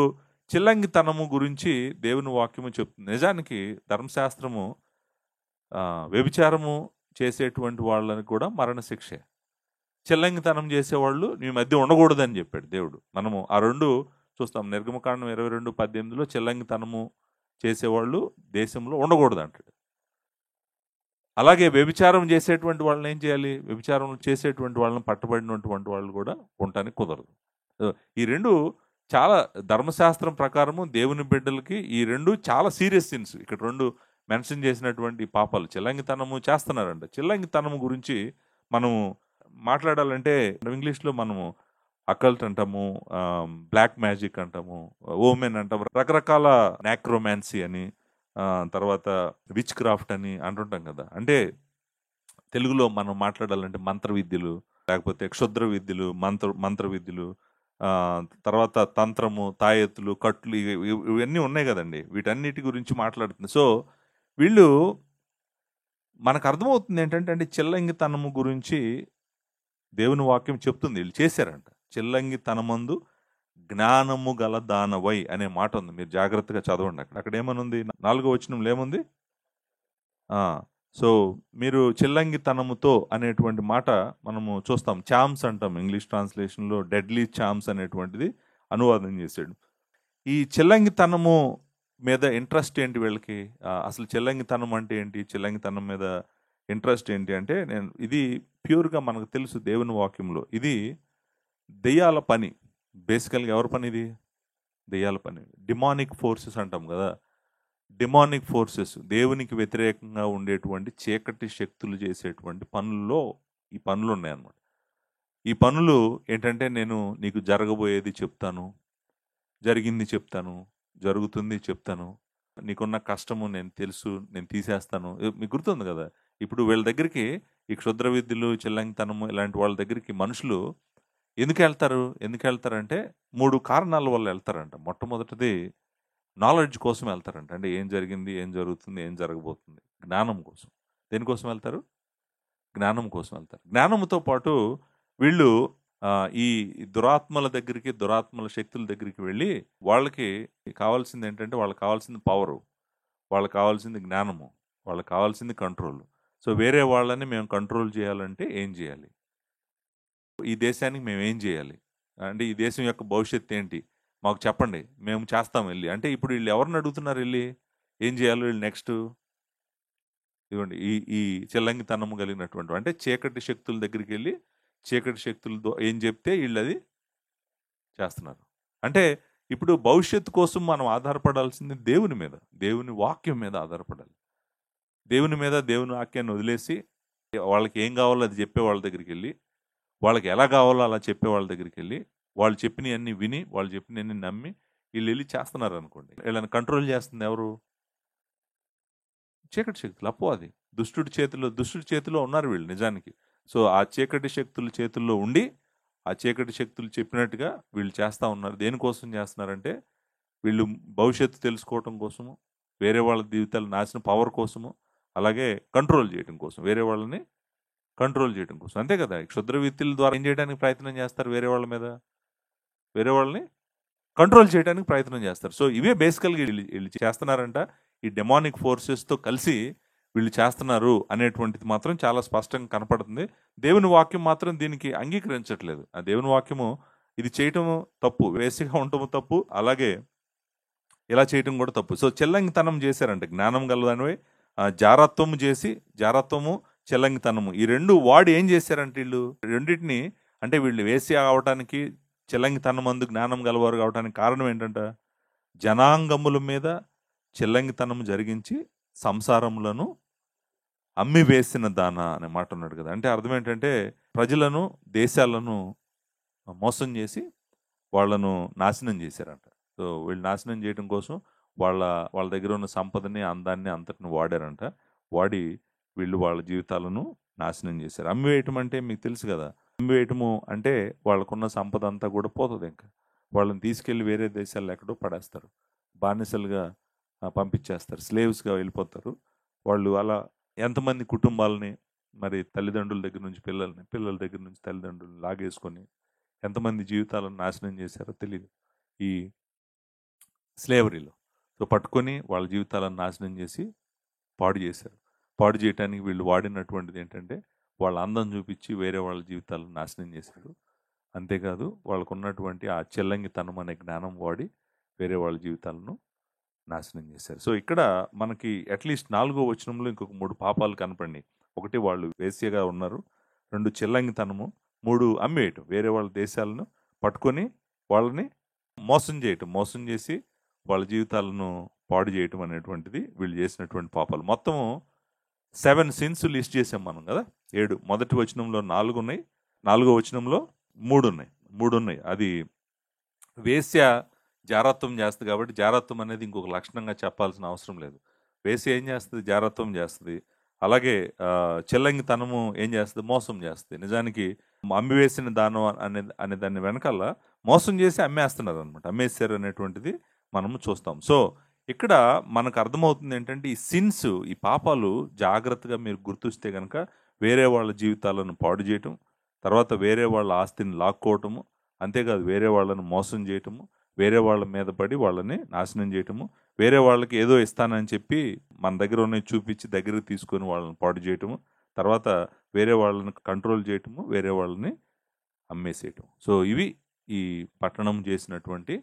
చిల్లంగితనము గురించి దేవుని వాక్యము చెప్తుంది. నిజానికి ధర్మశాస్త్రము వ్యభిచారము చేసేటువంటి వాళ్ళని కూడా మరణశిక్షే, చిల్లంగితనం చేసేవాళ్ళు నీ మధ్య ఉండకూడదని చెప్పాడు దేవుడు. మనము ఆ రెండు చూస్తాం. నిర్గమకాండం 22:18లో చిల్లంగితనము చేసేవాళ్ళు దేశంలో ఉండకూడదు అంటాడు. అలాగే వ్యభిచారం చేసేటువంటి వాళ్ళని ఏం చేయాలి, వ్యభిచారం చేసేటువంటి వాళ్ళని పట్టబడినటువంటి వాళ్ళు కూడా ఉండటానికి కుదరదు. ఈ రెండు చాలా ధర్మశాస్త్రం ప్రకారము దేవుని బిడ్డలకి ఈ రెండు చాలా సీరియస్ సిన్స్. ఇక్కడ రెండు మెన్షన్ చేసినటువంటి పాపాలు చిల్లంగితనము చేస్తున్నారంట. చిల్లంగితనము గురించి మనము మాట్లాడాలంటే ఇంగ్లీష్లో మనము అకల్ట్ అంటాము, బ్లాక్ మ్యాజిక్ అంటాము, ఓమెన్ అంటాము, రకరకాల నాక్రోమాన్సీ అని, తర్వాత విచ్ క్రాఫ్ట్ అని అంటుంటాం కదా. అంటే తెలుగులో మనం మాట్లాడాలంటే మంత్ర విద్యలు, లేకపోతే క్షుద్ర విద్యలు, మంత్ర విద్యలు, తర్వాత తంత్రము, తాయెత్తులు, కట్లు, ఇవన్నీ ఉన్నాయి కదండి. వీటన్నిటి గురించి మాట్లాడుతుంది. సో వీళ్ళు మనకు అర్థమవుతుంది ఏంటంటే చిల్లంగితనము గురించి దేవుని వాక్యం చెప్తుంది, వీళ్ళు చేశారంట. చిల్లంగితనమందు జ్ఞానము గల దానవై అనే మాట ఉంది, మీరు జాగ్రత్తగా చదవండి. అక్కడ ఏమనుంది, 4వ వచనంలో ఏముంది, సో మీరు చిల్లంగితనముతో అనేటువంటి మాట మనము చూస్తాం. చామ్స్ అంటాం ఇంగ్లీష్ ట్రాన్స్లేషన్లో, డెడ్లీ చామ్స్ అనేటువంటిది అనువాదం చేశాడు. ఈ చిల్లంగితనము మీద ఇంట్రెస్ట్ ఏంటి వీళ్ళకి, అసలు చిల్లంగితనం అంటే ఏంటి, చిల్లంగితనం మీద ఇంట్రెస్ట్ ఏంటి అంటే, ఇది ప్యూర్గా మనకు తెలుసు దేవుని వాక్యంలో, ఇది దెయ్యాల పని. బేసికల్గా ఎవరి పని ఇది, దెయ్యాల పని. డిమానిక్ ఫోర్సెస్ అంటాం కదా, డిమానిక్ ఫోర్సెస్, దేవునికి వ్యతిరేకంగా ఉండేటువంటి చీకటి శక్తులు చేసేటువంటి పనుల్లో ఈ పనులు ఉన్నాయన్నమాట. ఈ పనులు ఏంటంటే, నేను నీకు జరగబోయేది చెప్తాను, జరిగింది చెప్తాను, జరుగుతుంది చెప్తాను, నీకున్న కష్టము నేను తెలుసు, నేను తీసేస్తాను. మీకు గుర్తుంది కదా, ఇప్పుడు వీళ్ళ దగ్గరికి ఈ క్షుద్ర విద్యలు, చిల్లంగితనము ఇలాంటి వాళ్ళ దగ్గరికి మనుషులు ఎందుకు వెళ్తారంటే 3 కారణాల వల్ల వెళ్తారంట. మొట్టమొదటిది నాలెడ్జ్ కోసం వెళ్తారంట. అంటే ఏం జరిగింది, ఏం జరుగుతుంది, ఏం జరగబోతుంది, జ్ఞానం కోసం. దేనికోసం వెళ్తారు? జ్ఞానం కోసం వెళ్తారు. జ్ఞానంతో పాటు వీళ్ళు ఈ దురాత్మల దగ్గరికి, దురాత్మల శక్తుల దగ్గరికి వెళ్ళి వాళ్ళకి కావాల్సింది ఏంటంటే, వాళ్ళకి కావాల్సింది పవరు, వాళ్ళకి కావాల్సింది జ్ఞానము, వాళ్ళకి కావాల్సింది కంట్రోల్. సో వేరే వాళ్ళని మేము కంట్రోల్ చేయాలంటే ఏం చేయాలి? ఈ దేశానికి మేము ఏం చేయాలి? అంటే ఈ దేశం యొక్క భవిష్యత్తు ఏంటి? మాకు చెప్పండి, మేము చేస్తాం వెళ్ళి. అంటే ఇప్పుడు వీళ్ళు ఎవరిని అడుగుతున్నారు వెళ్ళి? ఏం చేయాలి వీళ్ళు నెక్స్ట్? ఇదిగోండి ఈ ఈ చిల్లంగితనము కలిగినటువంటి అంటే చీకటి శక్తుల దగ్గరికి వెళ్ళి చీకటి శక్తులతో ఏం చెప్తే వీళ్ళు అది చేస్తున్నారు. అంటే ఇప్పుడు భవిష్యత్తు కోసం మనం ఆధారపడాల్సింది దేవుని మీద, దేవుని వాక్యం మీద ఆధారపడాలి. దేవుని మీద, దేవుని వాక్యాన్ని వదిలేసి వాళ్ళకి ఏం కావాలో అది చెప్పే వాళ్ళ దగ్గరికి వెళ్ళి, వాళ్ళకి ఎలా కావాలో అలా చెప్పే వాళ్ళ దగ్గరికి వెళ్ళి, వాళ్ళు చెప్పినవన్నీ విని, వాళ్ళు చెప్పినవన్నీ నమ్మి వీళ్ళు వెళ్ళి చేస్తున్నారు అనుకోండి. వీళ్ళని కంట్రోల్ చేస్తుంది ఎవరు? చీకటి శక్తులు, అపవాది, దుష్టుడి చేతిలో ఉన్నారు వీళ్ళు నిజానికి. సో ఆ చీకటి శక్తుల చేతుల్లో ఉండి ఆ చీకటి శక్తులు చెప్పినట్టుగా వీళ్ళు చేస్తూ ఉన్నారు. దేనికోసం చేస్తున్నారంటే వీళ్ళు భవిష్యత్తు తెలుసుకోవటం కోసము, వేరే వాళ్ళ జీవితాలు నాశనం పవర్ కోసము, అలాగే కంట్రోల్ చేయడం కోసం, వేరే వాళ్ళని కంట్రోల్ చేయడం కోసం. అంతే కదా, క్షుద్ర విత్తుల ద్వారా ఏం చేయడానికి ప్రయత్నం చేస్తారు? వేరే వాళ్ళ మీద, వేరే వాళ్ళని కంట్రోల్ చేయడానికి ప్రయత్నం చేస్తారు. సో ఇవే బేసికల్గా వీళ్ళు చేస్తున్నారంట. ఈ డెమానిక్ ఫోర్సెస్తో కలిసి వీళ్ళు చేస్తున్నారు అనేటువంటిది మాత్రం చాలా స్పష్టంగా కనపడుతుంది. దేవుని వాక్యం మాత్రం దీనికి అంగీకరించట్లేదు. ఆ దేవుని వాక్యము ఇది చేయటము తప్పు, వేసిగా ఉండటము తప్పు, అలాగే ఇలా చేయటం కూడా తప్పు. సో చెల్లంగితనం చేశారంట. జ్ఞానం గలదానివై జారత్వము చెల్లంగితనము ఈ రెండు వాడు ఏం చేశారంటే వీళ్ళు రెండింటిని, అంటే వీళ్ళు వేసి అవటానికి, చెల్లంగితనమందు జ్ఞానం గలవారు కావటానికి కారణం ఏంటంట? జనాంగముల మీద చెల్లంగితనం జరిగించి సంసారములను అమ్మివేసిన దాన అనే మాట ఉన్నాడు కదా. అంటే అర్థం ఏంటంటే ప్రజలను, దేశాలను మోసం చేసి వాళ్ళను నాశనం చేశారంట. సో వీళ్ళు నాశనం చేయడం కోసం వాళ్ళ దగ్గర ఉన్న సంపదని, అందాన్ని అంతటిని వాడారంట. వాడి వీళ్ళు వాళ్ళ జీవితాలను నాశనం చేశారు. అమ్మివేయటం అంటే మీకు తెలుసు కదా. అమ్మివేయటము అంటే వాళ్ళకున్న సంపద అంతా కూడా పోతుంది. ఇంకా వాళ్ళని తీసుకెళ్ళి వేరే దేశాల్లో ఎక్కడో పడేస్తారు, బానిసలుగా పంపించేస్తారు, స్లేవ్స్గా వెళ్ళిపోతారు వాళ్ళు. అలా ఎంతమంది కుటుంబాలని, మరి తల్లిదండ్రుల దగ్గర నుంచి పిల్లల దగ్గర నుంచి తల్లిదండ్రులను లాగేసుకొని ఎంతమంది జీవితాలను నాశనం చేశారో తెలియదు ఈ స్లేవరీలో. సో పట్టుకొని వాళ్ళ జీవితాలను నాశనం చేసి పాడు చేశారు. పాడు చేయడానికి వీళ్ళు వాడినటువంటిది ఏంటంటే వాళ్ళ అందం చూపించి వేరే వాళ్ళ జీవితాలను నాశనం చేశారు. అంతేకాదు వాళ్ళకు ఉన్నటువంటి ఆ చెల్లంగితనం అనే జ్ఞానం వాడి వేరే వాళ్ళ జీవితాలను నాశనం చేశారు. సో ఇక్కడ మనకి అట్లీస్ట్ 4వ వచనంలో ఇంకొక 3 పాపాలు కనపడినాయి. 1 వాళ్ళు వేశ్యగా ఉన్నారు, 2 చెల్లంగితనము, 3 అమ్మేయటం, వేరే వాళ్ళ దేశాలను పట్టుకొని వాళ్ళని మోసం చేసి వాళ్ళ జీవితాలను పాడు చేయటం అనేటువంటిది వీళ్ళు చేసినటువంటి పాపాలు. మొత్తము 7 సిన్స్ లిస్ట్ చేసాం మనం కదా. 7, మొదటి వచనంలో 4 ఉన్నాయి, 4వ వచనంలో 3 ఉన్నాయి. అది వేశ్య జారత్వం చేస్తుంది కాబట్టి జారత్వం అనేది ఇంకొక లక్షణంగా చెప్పాల్సిన అవసరం లేదు. వేశ్య ఏం చేస్తుంది? జారత్వం చేస్తుంది. అలాగే చెల్లంగితనము ఏం చేస్తుంది? మోసం చేస్తుంది. నిజానికి అమ్మివేసిన దానం అనే దాన్ని వెనకాల మోసం చేసి అమ్మేస్తున్నారు అనమాట, అమ్మేశారు అనేటువంటిది మనము చూస్తాం. సో ఇక్కడ మనకు అర్థమవుతుంది ఏంటంటే ఈ సిన్స్, ఈ పాపాలు జాగ్రత్తగా మీరు గుర్తిస్తే కనుక వేరే వాళ్ళ జీవితాలను పాడు చేయటం, తర్వాత వేరే వాళ్ళ ఆస్తిని లాక్కోవటము, అంతేకాదు వేరే వాళ్ళను మోసం చేయటము, వేరే వాళ్ళ మీద పడి వాళ్ళని నాశనం చేయటము, వేరే వాళ్ళకి ఏదో ఇస్తానని చెప్పి మన దగ్గర ఉన్నవి చూపించి దగ్గరికి తీసుకొని వాళ్ళని పాడు చేయటము, తర్వాత వేరే వాళ్ళని కంట్రోల్ చేయటము, వేరే వాళ్ళని అమ్మేసేయటం. సో ఇవి ఈ పట్టణం చేసినటువంటి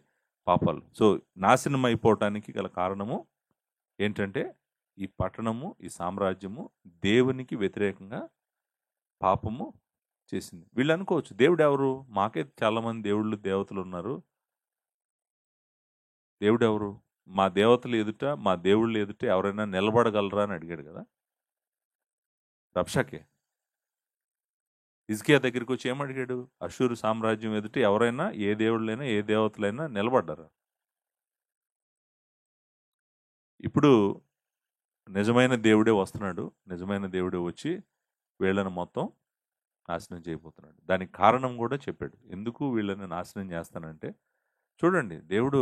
పాపాలు. సో నాశనం అయిపోవటానికి గల కారణము ఏంటంటే ఈ పట్టణము, ఈ సామ్రాజ్యము దేవునికి వ్యతిరేకంగా పాపము చేసింది. వీళ్ళు అనుకోవచ్చు దేవుడు ఎవరు? మాకే చాలామంది దేవతలు ఉన్నారు, దేవుడు ఎవరు? మా దేవతలు ఎదుట, మా దేవుళ్ళు ఎదుట ఎవరైనా నిలబడగలరా అని అడిగాడు కదా రబ్షాకే. హిజ్కియా దగ్గరికి వచ్చి ఏమడిగాడు? అషూరు సామ్రాజ్యం ఎదుట ఎవరైనా, ఏ దేవుళ్ళైనా, ఏ దేవతలైనా నిలబడ్డారా? ఇప్పుడు నిజమైన దేవుడే వస్తున్నాడు. నిజమైన దేవుడే వచ్చి వీళ్ళని మొత్తం నాశనం చేయబోతున్నాడు. దానికి కారణం కూడా చెప్పాడు. ఎందుకు వీళ్ళని నాశనం చేస్తానంటే, చూడండి దేవుడు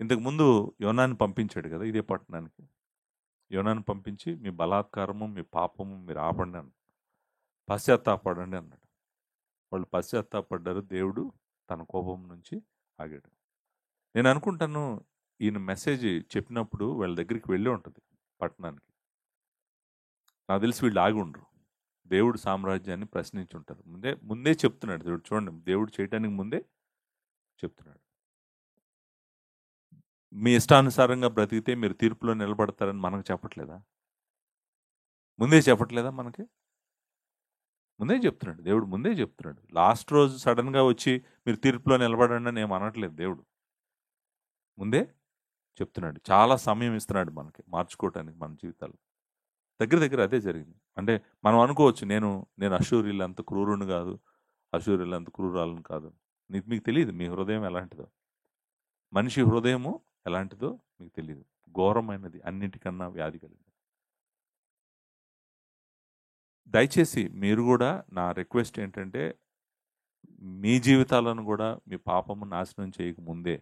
ఇంతకుముందు యోనాని పంపించాడు కదా ఇదే పట్టణానికి. యోనాని పంపించి మీ బలాత్కారము, మీ పాపము మీరు ఆపండి అన్నాడు. పశ్చాత్తాపడండి అన్నాడు. వాళ్ళు పశ్చాత్తాపడ్డారు. దేవుడు తన కోపం నుంచి ఆగాడు. నేను అనుకుంటాను ఈయన మెసేజ్ చెప్పినప్పుడు వీళ్ళ దగ్గరికి వెళ్ళి ఉంటుంది పట్టణానికి. నాకు తెలిసి వీళ్ళు ఆగి ఉండరు. దేవుడు సామ్రాజ్యాన్ని ప్రశ్నించి ఉంటారు. ముందే చెప్తున్నాడు దేవుడు. చూడండి, దేవుడు చేయటానికి ముందే చెప్తున్నాడు. మీ ఇష్టానుసారంగా బ్రతికితే మీరు తీర్పులో నిలబడతారని మనకు చెప్పట్లేదా? ముందే చెప్పట్లేదా మనకి? ముందే చెప్తున్నాడు దేవుడు. ముందే చెప్తున్నాడు. లాస్ట్ రోజు సడన్గా వచ్చి మీరు తీర్పులో నిలబడండి అని ఏం అనట్లేదు దేవుడు. ముందే చెప్తున్నాడు. చాలా సమయం ఇస్తున్నాడు మనకి మార్చుకోవటానికి మన జీవితాలు. దగ్గర దగ్గర అదే జరిగింది. అంటే మనం అనుకోవచ్చు నేను అశూరీలంత క్రూరుని కాదు, అశూరీలంత క్రూరాలను కాదు. మీకు తెలియదు మీ హృదయం ఎలాంటిదో. మనిషి హృదయము ఎలాంటిదో మీకు తెలియదు. ఘోరమైనది, అన్నిటికన్నా వ్యాధి కలిగింది. దయచేసి మీరు కూడా, నా రిక్వెస్ట్ ఏంటంటే, మీ జీవితాలను కూడా మీ పాపము నాశనం చేయకముందే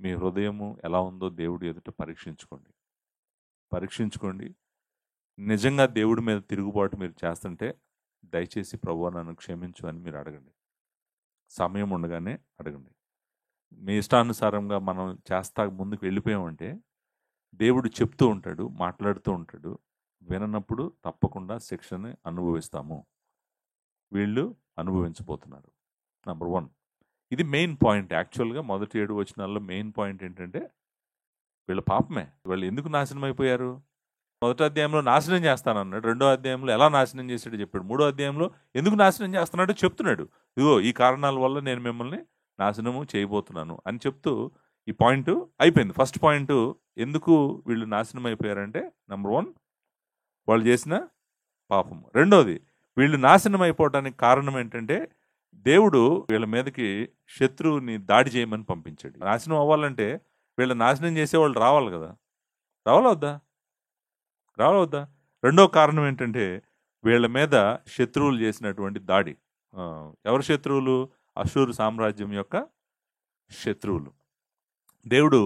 మీ హృదయము ఎలా ఉందో దేవుడి ఎదుట పరీక్షించుకోండి. నిజంగా దేవుడి మీద తిరుగుబాటు మీరు చేస్తుంటే దయచేసి ప్రభువా నన్ను క్షమించు అని మీరు అడగండి. సమయం ఉండగానే అడగండి. మీ ఇష్టానుసారంగా మనం చేస్తా ముందుకు వెళ్ళిపోయామంటే దేవుడు చెప్తూ ఉంటాడు, మాట్లాడుతూ ఉంటాడు. విననప్పుడు తప్పకుండా శిక్షని అనుభవిస్తాము. వీళ్ళు అనుభవించబోతున్నారు. నంబర్ 1. ఇది మెయిన్ పాయింట్. యాక్చువల్గా మొదటి 7 వచనాల్లో మెయిన్ పాయింట్ ఏంటంటే వీళ్ళ పాపమే. వీళ్ళు ఎందుకు నాశనం అయిపోయారు? మొదటి అధ్యాయంలో నాశనం చేస్తానన్నాడు. 2వ అధ్యాయంలో ఎలా నాశనం చేశాడో చెప్పాడు. 3వ అధ్యాయంలో ఎందుకు నాశనం చేస్తున్నాడో చెప్తున్నాడు. ఇదిగో ఈ కారణాల వల్ల నేను మిమ్మల్ని నాశనము చేయబోతున్నాను అని చెప్తూ ఈ పాయింట్ అయిపోయింది. ఫస్ట్ పాయింట్ ఎందుకు వీళ్ళు నాశనం అయిపోయారంటే, నంబర్ 1 వాళ్ళు చేసిన పాపం. రెండోది, వీళ్ళు నాశనం అయిపోవడానికి కారణం ఏంటంటే దేవుడు వీళ్ళ మీదకి శత్రువుని దాడి చేయమని పంపించాడు. నాశనం అవ్వాలంటే వీళ్ళ నాశనం చేసేవాళ్ళు రావాలి కదా. రావాలా వద్దా? రెండో కారణం ఏంటంటే వీళ్ళ మీద శత్రువులు చేసినటువంటి దాడి. ఎవరు శత్రువులు? అషూరు సామ్రాజ్యం యొక్క శత్రువులు. దేవుడు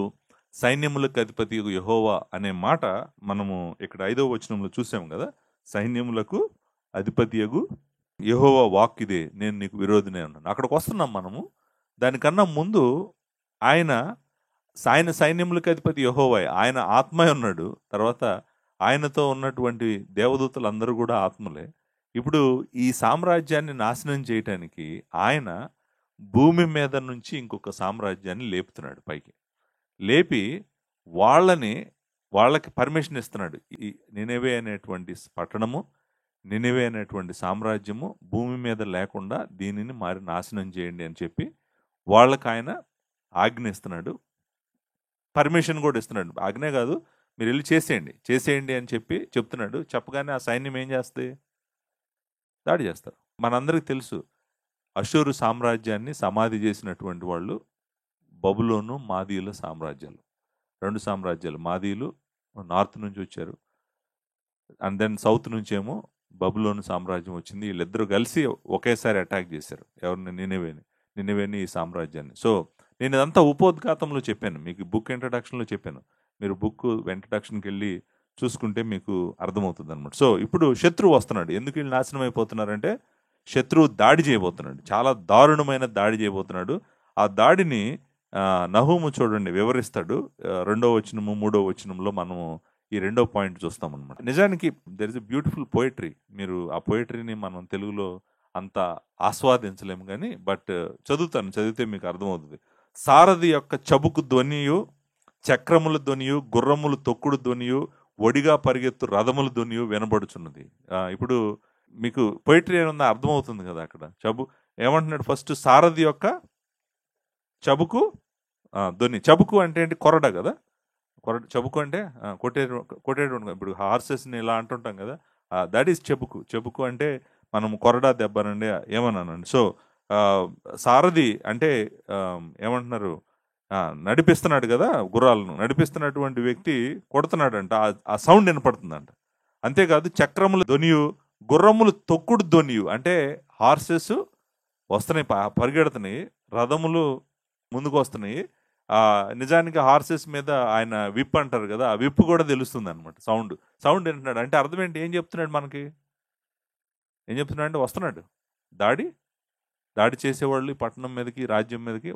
సైన్యములకు అధిపతి యెహోవా అనే మాట మనము ఇక్కడ 5వ వచనంలో చూసాం కదా. సైన్యములకు అధిపతియగు యెహోవా వాక్ ఇదే, నేను నీకు విరోధినే అన్నాను. అక్కడికి వస్తున్నాం మనము. దానికన్నా ముందు ఆయన సైన్యములకు అధిపతి యెహోవా, ఆయన ఆత్మ ఉన్నాడు. తర్వాత ఆయనతో ఉన్నటువంటి దేవదూతలు అందరూ కూడా ఆత్మలే. ఇప్పుడు ఈ సామ్రాజ్యాన్ని నాశనం చేయటానికి ఆయన భూమి మీద నుంచి ఇంకొక సామ్రాజ్యాన్ని లేపుతున్నాడు పైకి. లేపి వాళ్ళకి పర్మిషన్ ఇస్తున్నాడు. ఈ నినెవే అనేటువంటి పట్టణము, నినెవే అనేటువంటి సామ్రాజ్యము భూమి మీద లేకుండా దీనిని నాశనం చేయండి అని చెప్పి వాళ్ళకి ఆయన ఆజ్ఞ ఇస్తున్నాడు. పర్మిషన్ కూడా ఇస్తున్నాడు. ఆజ్ఞే కాదు, మీరు వెళ్ళి చేసేయండి అని చెప్తున్నాడు. చెప్పగానే ఆ సైన్యం ఏం చేస్తుంది? దాడి చేస్తారు. మనందరికీ తెలుసు, అషూరు సామ్రాజ్యాన్ని సమాధి చేసినటువంటి వాళ్ళు బబులోను, మాదీయుల సామ్రాజ్యాలు. 2 సామ్రాజ్యాలు. మాదీయులు నార్త్ నుంచి వచ్చారు, అండ్ దెన్ సౌత్ నుంచేమో బబులోను సామ్రాజ్యం వచ్చింది. వీళ్ళిద్దరూ కలిసి ఒకేసారి అటాక్ చేశారు. ఎవరిని? నినెవేని, ఈ సామ్రాజ్యాన్ని. సో నేను ఇదంతా ఉపోద్ఘాతంలో చెప్పాను, మీకు బుక్ ఇంట్రడక్షన్లో చెప్పాను. మీరు బుక్ ఇంట్రడక్షన్కి వెళ్ళి చూసుకుంటే మీకు అర్థమవుతుంది అనమాట. సో ఇప్పుడు శత్రువు వస్తున్నాడు. ఎందుకు వీళ్ళు నాశనం అయిపోతున్నారంటే శత్రువు దాడి చేయబోతున్నాడు. చాలా దారుణమైన దాడి చేయబోతున్నాడు. ఆ దాడిని నహూము చూడండి వివరిస్తాడు. 2వ వచనము 3వ వచనంలో మనము ఈ 2వ పాయింట్ చూస్తాం అనమాట. నిజానికి there is a beautiful poetry. మీరు ఆ పోయిటరీని మనం తెలుగులో అంత ఆస్వాదించలేము కానీ, బట్ చదివితే మీకు అర్థమవుతుంది. సారథి యొక్క చబుకు ధ్వనియు, చక్రముల ధ్వనియు, గుర్రములు తొక్కుడు ధ్వనియు, ఒడిగా పరిగెత్తు రథముల ధ్వనియు వినబడుచున్నది. ఇప్పుడు మీకు పోయిటరీ ఏమన్నా అర్థమవుతుంది కదా. అక్కడ ఏమంటున్నాడు? ఫస్ట్ సారథి యొక్క చబుకు ధ్వని. చబుకు అంటే ఏంటి? కొరడ కదా. చబుకు అంటే కొట్టేడు. ఇప్పుడు హార్సెస్ని ఇలా అంటుంటాం కదా, దట్ ఈస్ చెబుకు అంటే మనం కొరడా దెబ్బనండి ఏమన్నానండి. సో సారథి అంటే ఏమంటున్నారు? నడిపిస్తున్నాడు కదా గుర్రాలను, నడిపిస్తున్నటువంటి వ్యక్తి కొడుతున్నాడంట, ఆ సౌండ్ వినపడుతుందంట. అంతేకాదు చక్రములు ధ్వనియు గుర్రములు తొక్కుడు ధ్వనియు, అంటే హార్సెస్ వస్తున్నాయి, పరిగెడుతున్నాయి, రథములు ముందుకు వస్తున్నాయి. నిజానికి హార్సెస్ మీద ఆయన విప్ అంటారు కదా, ఆ విప్ కూడా తెలుస్తుంది అనమాట. సౌండ్ వింటున్నాడు అంటే అర్థం ఏంటి? ఏం చెప్తున్నాడు మనకి? ఏం చెప్తున్నాడు అంటే వస్తున్నాడు, దాడి చేసేవాళ్ళు ఈ పట్టణం మీదకి, రాజ్యం మీదకి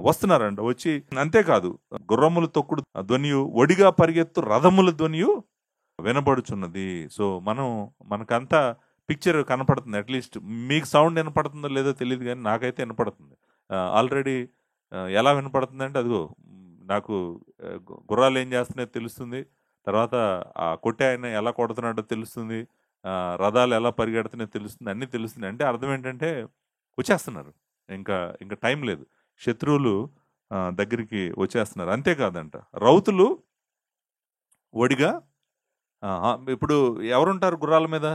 వస్తున్నారంట. వచ్చి అంతేకాదు గుర్రములు తొక్కుడు ధ్వనియు ఒడిగా పరిగెత్తు రథముల ధ్వనియు వినబడుచున్నది. సో మనకంతా పిక్చర్ కనపడుతుంది. అట్లీస్ట్ మీకు సౌండ్ వినపడుతుందో లేదో తెలియదు, కానీ నాకైతే వినపడుతుంది ఆల్రెడీ. ఎలా వినపడుతుంది అంటే అదిగో నాకు గుర్రాలు ఏం చేస్తున్నాయో తెలుస్తుంది, తర్వాత ఆ కొట్టే ఆయన ఎలా కొడుతున్నాడో తెలుస్తుంది, రథాలు ఎలా పరిగెడుతున్నాయో తెలుస్తుంది, అన్నీ తెలుస్తుంది. అంటే అర్థం ఏంటంటే వచ్చేస్తున్నారు, ఇంకా టైం లేదు, శత్రువులు దగ్గరికి వచ్చేస్తున్నారు. అంతేకాదంట రౌతులు ఒడిగా. ఇప్పుడు ఎవరుంటారు గుర్రాల మీద?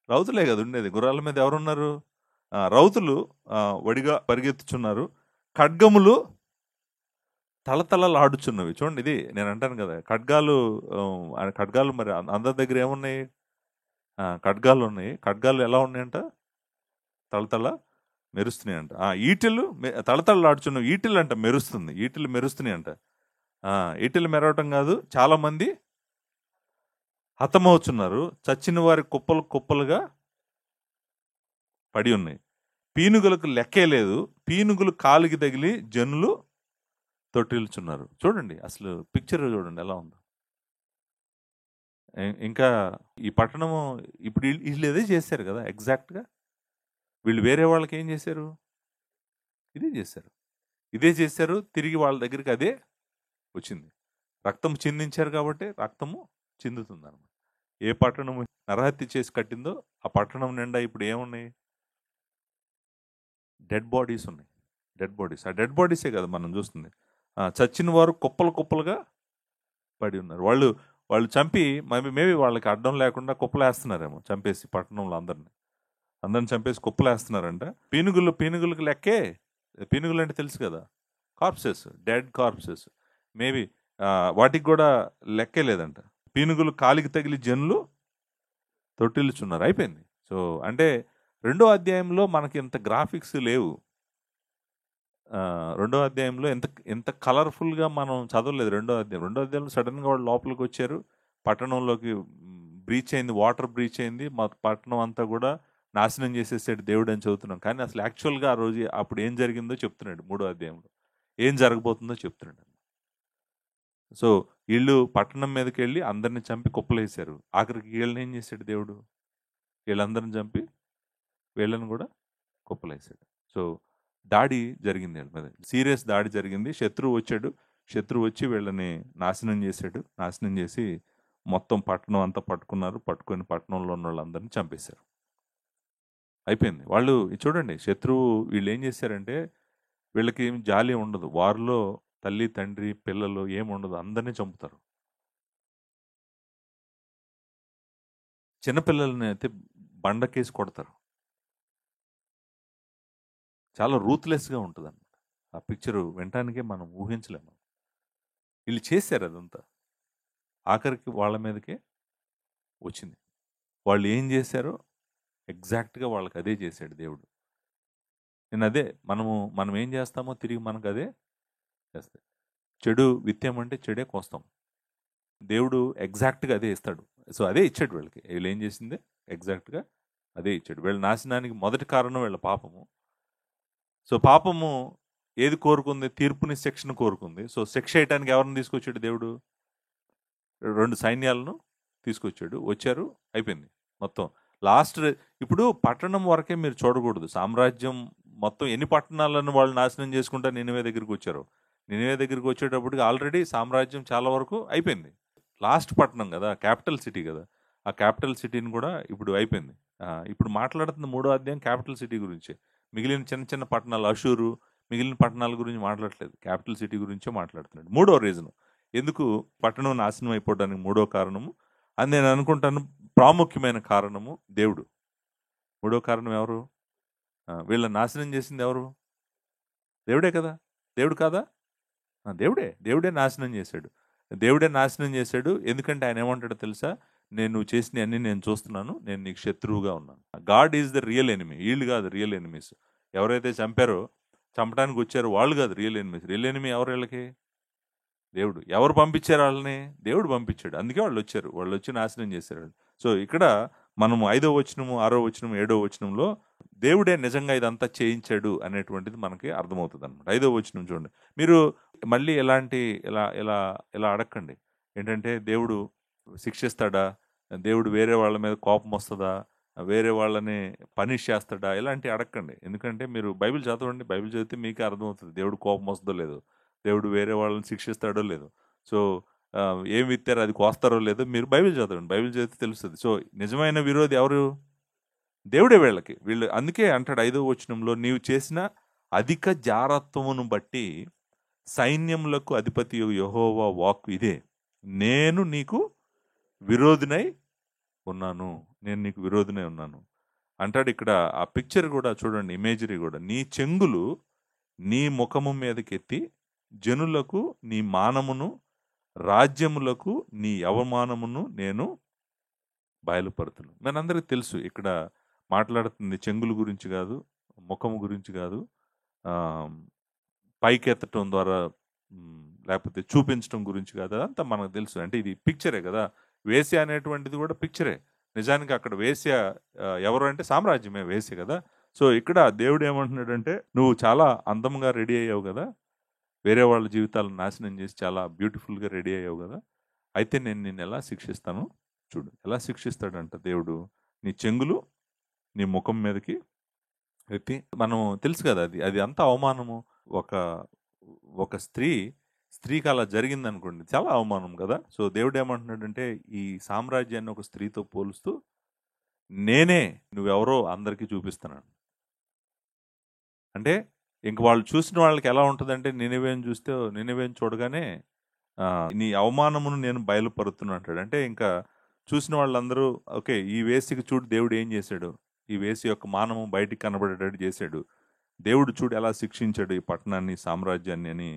రౌతులే కదా ఉండేది. గుర్రాల మీద ఎవరున్నారు? రౌతులు ఒడిగా పరిగెత్తుచున్నారు, ఖడ్గములు తలతలలాడుచున్నవి. చూడండి, ఇది నేను అంటాను కదా, ఖడ్గాలు మరి అందరి దగ్గర ఏమున్నాయి? ఖడ్గాలు ఉన్నాయి. ఖడ్గాలు ఎలా ఉన్నాయంట? తలతల మెరుస్తున్నాయి అంట. ఈటెలు తలతలలాడుచున్నవి, ఈటెలు అంట మెరుస్తుంది, ఈటెలు మెరుస్తున్నాయి అంట. ఈటెలు మెరవటం కాదు, చాలా మంది హతమవుతున్నారు, చచ్చిన వారి కుప్పలుగా పడి ఉన్నాయి, పీనుగులకు లెక్కే లేదు, పీనుగులు కాలికి తగిలి జనులు తొట్టిల్చున్నారు. చూడండి అసలు పిక్చర్ చూడండి ఎలా ఉందో. ఇంకా ఈ పట్టణము ఇప్పుడు వీళ్ళు ఇదే చేశారు కదా ఎగ్జాక్ట్గా. వీళ్ళు వేరే వాళ్ళకి ఏం చేశారు? ఇదే చేశారు. తిరిగి వాళ్ళ దగ్గరికి అదే వచ్చింది. రక్తం చిందించారు కాబట్టి రక్తము చిందుతుంది అనమాట. ఏ పట్టణము నరహత్య చేసి కట్టిందో ఆ పట్టణం నిండా ఇప్పుడు ఏమున్నాయి? డెడ్ బాడీస్ ఉన్నాయి. ఆ డెడ్ బాడీసే కదా మనం చూస్తుంది. చచ్చిన వారు కుప్పలుగా పడి ఉన్నారు. వాళ్ళు చంపి మేబీ వాళ్ళకి అడ్డం లేకుండా కుప్పలేస్తున్నారేమో, చంపేసి పట్టణంలో అందరిని చంపేసి కుప్పలేస్తున్నారంట. పీనుగులకు లెక్కే. పీనుగులు అంటే తెలుసు కదా, కార్ప్సెస్, డెడ్ కార్ప్సెస్. మేబీ వాటికి కూడా లెక్కే లేదంట. పీనుగులు కాలికి తగిలి జనులు తొట్టిల్చున్నారు. అయిపోయింది. సో అంటే 2వ అధ్యాయంలో మనకి ఇంత గ్రాఫిక్స్ లేవు. 2వ అధ్యాయంలో ఎంత కలర్ఫుల్గా మనం చదవలేదు. 2వ అధ్యాయంలో సడన్గా వాళ్ళు లోపలికి వచ్చారు, పట్టణంలోకి బ్రీచ్ అయింది, వాటర్ బ్రీచ్ అయింది, మా పట్టణం అంతా కూడా నాశనం చేసేసాడు దేవుడు అని చదువుతున్నాం. కానీ అసలు యాక్చువల్గా ఆ రోజు అప్పుడు ఏం జరిగిందో చెప్తున్నాడు. 3వ అధ్యాయంలో ఏం జరగబోతుందో చెప్తున్నాడు. సో వీళ్ళు పట్టణం మీదకి వెళ్ళి అందరిని చంపి కుప్పలేసారు. ఆఖరికి వీళ్ళని ఏం చేశాడు దేవుడు? వీళ్ళందరిని చంపి వీళ్ళని కూడా కుప్పలేసాడు. సో దాడి జరిగింది వీళ్ళ మీద, సీరియస్ దాడి జరిగింది. శత్రువు వచ్చి వీళ్ళని నాశనం చేసి మొత్తం పట్టణం అంతా పట్టుకొని పట్టణంలో ఉన్న వాళ్ళందరినీ చంపేశారు. అయిపోయింది. వాళ్ళు చూడండి, శత్రువు వీళ్ళు ఏం చేశారంటే వీళ్ళకి ఏం జాలి ఉండదు. వారిలో తల్లి తండ్రి పిల్లలు ఏముండదు, అందరినీ చంపుతారు. చిన్నపిల్లల్ని అయితే బండకేసి కొడతారు. చాలా రూత్లెస్గా ఉంటుంది అన్నమాట. ఆ పిక్చరు వినటానికే మనం ఊహించలేము. వీళ్ళు చేశారు అదంతా, ఆఖరికి వాళ్ళ మీదకే వచ్చింది. వాళ్ళు ఏం చేశారో ఎగ్జాక్ట్గా వాళ్ళకి అదే చేశాడు దేవుడు. అదే మనం ఏం చేస్తామో తిరిగి మనకు అదే చేస్తాడు. చెడు విత్తామంటే చెడే కోస్తాం. దేవుడు ఎగ్జాక్ట్గా అదే ఇస్తాడు. సో అదే ఇచ్చాడు వీళ్ళకి. వీళ్ళు ఏం చేసిందే ఎగ్జాక్ట్గా అదే ఇచ్చాడు. వీళ్ళ నాశనానికి మొదటి కారణం వీళ్ళ పాపము. సో పాపము ఏది కోరుకుంది? తీర్పుని, శిక్షను కోరుకుంది. సో శిక్ష చేయడానికి ఎవరిని తీసుకొచ్చాడు దేవుడు? 2 సైన్యాలను తీసుకొచ్చాడు. వచ్చారు, అయిపోయింది మొత్తం. ఇప్పుడు పట్టణం వరకే మీరు చూడకూడదు. సామ్రాజ్యం మొత్తం ఎన్ని పట్టణాలను వాళ్ళు నాశనం చేసుకుంటా నినివే దగ్గరికి వచ్చారు. నినివే దగ్గరికి వచ్చేటప్పటికి ఆల్రెడీ సామ్రాజ్యం చాలా వరకు అయిపోయింది. లాస్ట్ పట్టణం కదా, క్యాపిటల్ సిటీ కదా, ఆ క్యాపిటల్ సిటీని కూడా ఇప్పుడు అయిపోయింది. ఇప్పుడు మాట్లాడుతున్న 3వ అధ్యాయం క్యాపిటల్ సిటీ గురించి. మిగిలిన చిన్న చిన్న పట్టణాలు, అషూరు, మిగిలిన పట్టణాల గురించి మాట్లాడలేదు, క్యాపిటల్ సిటీ గురించే మాట్లాడుతున్నాడు. 3వ రీజన్ ఎందుకు పట్టణం నాశనం అయిపోవడానికి 3వ కారణము అని నేను అనుకుంటాను. ప్రాముఖ్యమైన కారణము దేవుడు. 3వ కారణం ఎవరు? వీళ్ళ నాశనం చేసింది ఎవరు? దేవుడే కదా. దేవుడు కాదా? దేవుడే నాశనం చేశాడు. దేవుడే నాశనం చేశాడు. ఎందుకంటే ఆయన ఏమంటాడో తెలుసా? నువ్వు చేసినవన్నీ నేను చూస్తున్నాను. నేను నీకు శత్రువుగా ఉన్నాను. God is the real enemy. వీళ్ళు కాదు రియల్ ఎనిమీస్. ఎవరైతే చంపారో, చంపడానికి వచ్చారో వాళ్ళు కాదు రియల్ ఎనిమీస్. రియల్ ఎనిమీ ఎవరు వీళ్ళకి? దేవుడు. ఎవరు పంపించారు వాళ్ళని? దేవుడు పంపించాడు. అందుకే వాళ్ళు వచ్చారు. వాళ్ళు వచ్చి నాశనం చేశారు. సో ఇక్కడ మనము 5వ వచనము, 6వ వచనము, 7వ వచనంలో దేవుడే నిజంగా ఇదంతా చేయించాడు అనేటువంటిది మనకి అర్థమవుతుంది అనమాట. 5వ వచనం చూడండి. మీరు మళ్ళీ ఇలా అడగండి. ఏంటంటే దేవుడు శిక్షిస్తాడా? దేవుడు వేరే వాళ్ళ మీద కోపం వస్తుందా? వేరే వాళ్ళని పనిష్ చేస్తాడా? ఇలాంటివి అడగండి. ఎందుకంటే మీరు బైబిల్ చదవండి. బైబిల్ చదివితే మీకే అర్థమవుతుంది. దేవుడు కోపం వస్తుందో లేదో, దేవుడు వేరే వాళ్ళని శిక్షిస్తాడో లేదో. సో ఏం విత్తారో అది కోస్తారో లేదో మీరు బైబిల్ చదవండి. బైబిల్ చదివితే తెలుస్తుంది. సో నిజమైన విరోధి ఎవరు? దేవుడే వీళ్ళు అందుకే అంటాడు 5వ వచనంలో, నీవు చేసిన అధిక జారత్వమును బట్టి సైన్యములకు అధిపతి యెహోవా వాక్కు ఇదే, నేను నీకు విరోధినై ఉన్నాను. నేను నీకు విరోధినై ఉన్నాను అంటాడు. ఇక్కడ ఆ పిక్చర్ కూడా చూడండి, ఇమేజరీ కూడా. నీ చెంగులు నీ ముఖము మీదకెత్తి జనులకు నీ మానమును, రాజ్యములకు నీ అవమానమును నేను బయలుపరుతున్నాను. మనందరికీ తెలుసు ఇక్కడ మాట్లాడుతుంది చెంగుల గురించి కాదు, ముఖము గురించి కాదు, పైకెత్తటం ద్వారా లేకపోతే చూపించడం గురించి కాదు. అదంతా మనకు తెలుసు. అంటే ఇది పిక్చరే కదా. వేశ్య అనేటువంటిది కూడా పిక్చరే. నిజానికి అక్కడ వేశ్య ఎవరు అంటే సామ్రాజ్యమే వేశ్య కదా. సో ఇక్కడ దేవుడు ఏమంటున్నాడంటే, నువ్వు చాలా అందంగా రెడీ అయ్యావు కదా, వేరే వాళ్ళ జీవితాలను నాశనం చేసి చాలా బ్యూటిఫుల్గా రెడీ అయ్యావు కదా, అయితే నేను నిన్ను ఎలా శిక్షిస్తాను చూడు. ఎలా శిక్షిస్తాడంట దేవుడు? నీ చెంగులు నీ ముఖం మీదకి ఎత్తి. మనం తెలుసు కదా, అది అంత అవమానము. ఒక ఒక స్త్రీకి అలా జరిగింది అనుకోండి, చాలా అవమానం కదా. సో దేవుడు ఏమంటున్నాడంటే, ఈ సామ్రాజ్యాన్ని ఒక స్త్రీతో పోలుస్తూ, నేనే నువ్వెవరో అందరికీ చూపిస్తున్నాను. అంటే ఇంక వాళ్ళు చూసిన వాళ్ళకి ఎలా ఉంటుందంటే, నినివేని చూడగానే నీ అవమానమును నేను బయలుపరుతున్నా అంటాడు. అంటే ఇంకా చూసిన వాళ్ళందరూ, ఓకే, ఈ వేసికి చూడు దేవుడు ఏం చేశాడు, ఈ వేసి యొక్క మానము బయటికి కనబడేటట్టు చేశాడు, దేవుడు చూడు ఎలా శిక్షించాడు ఈ పట్టణాన్ని, సామ్రాజ్యాన్ని అని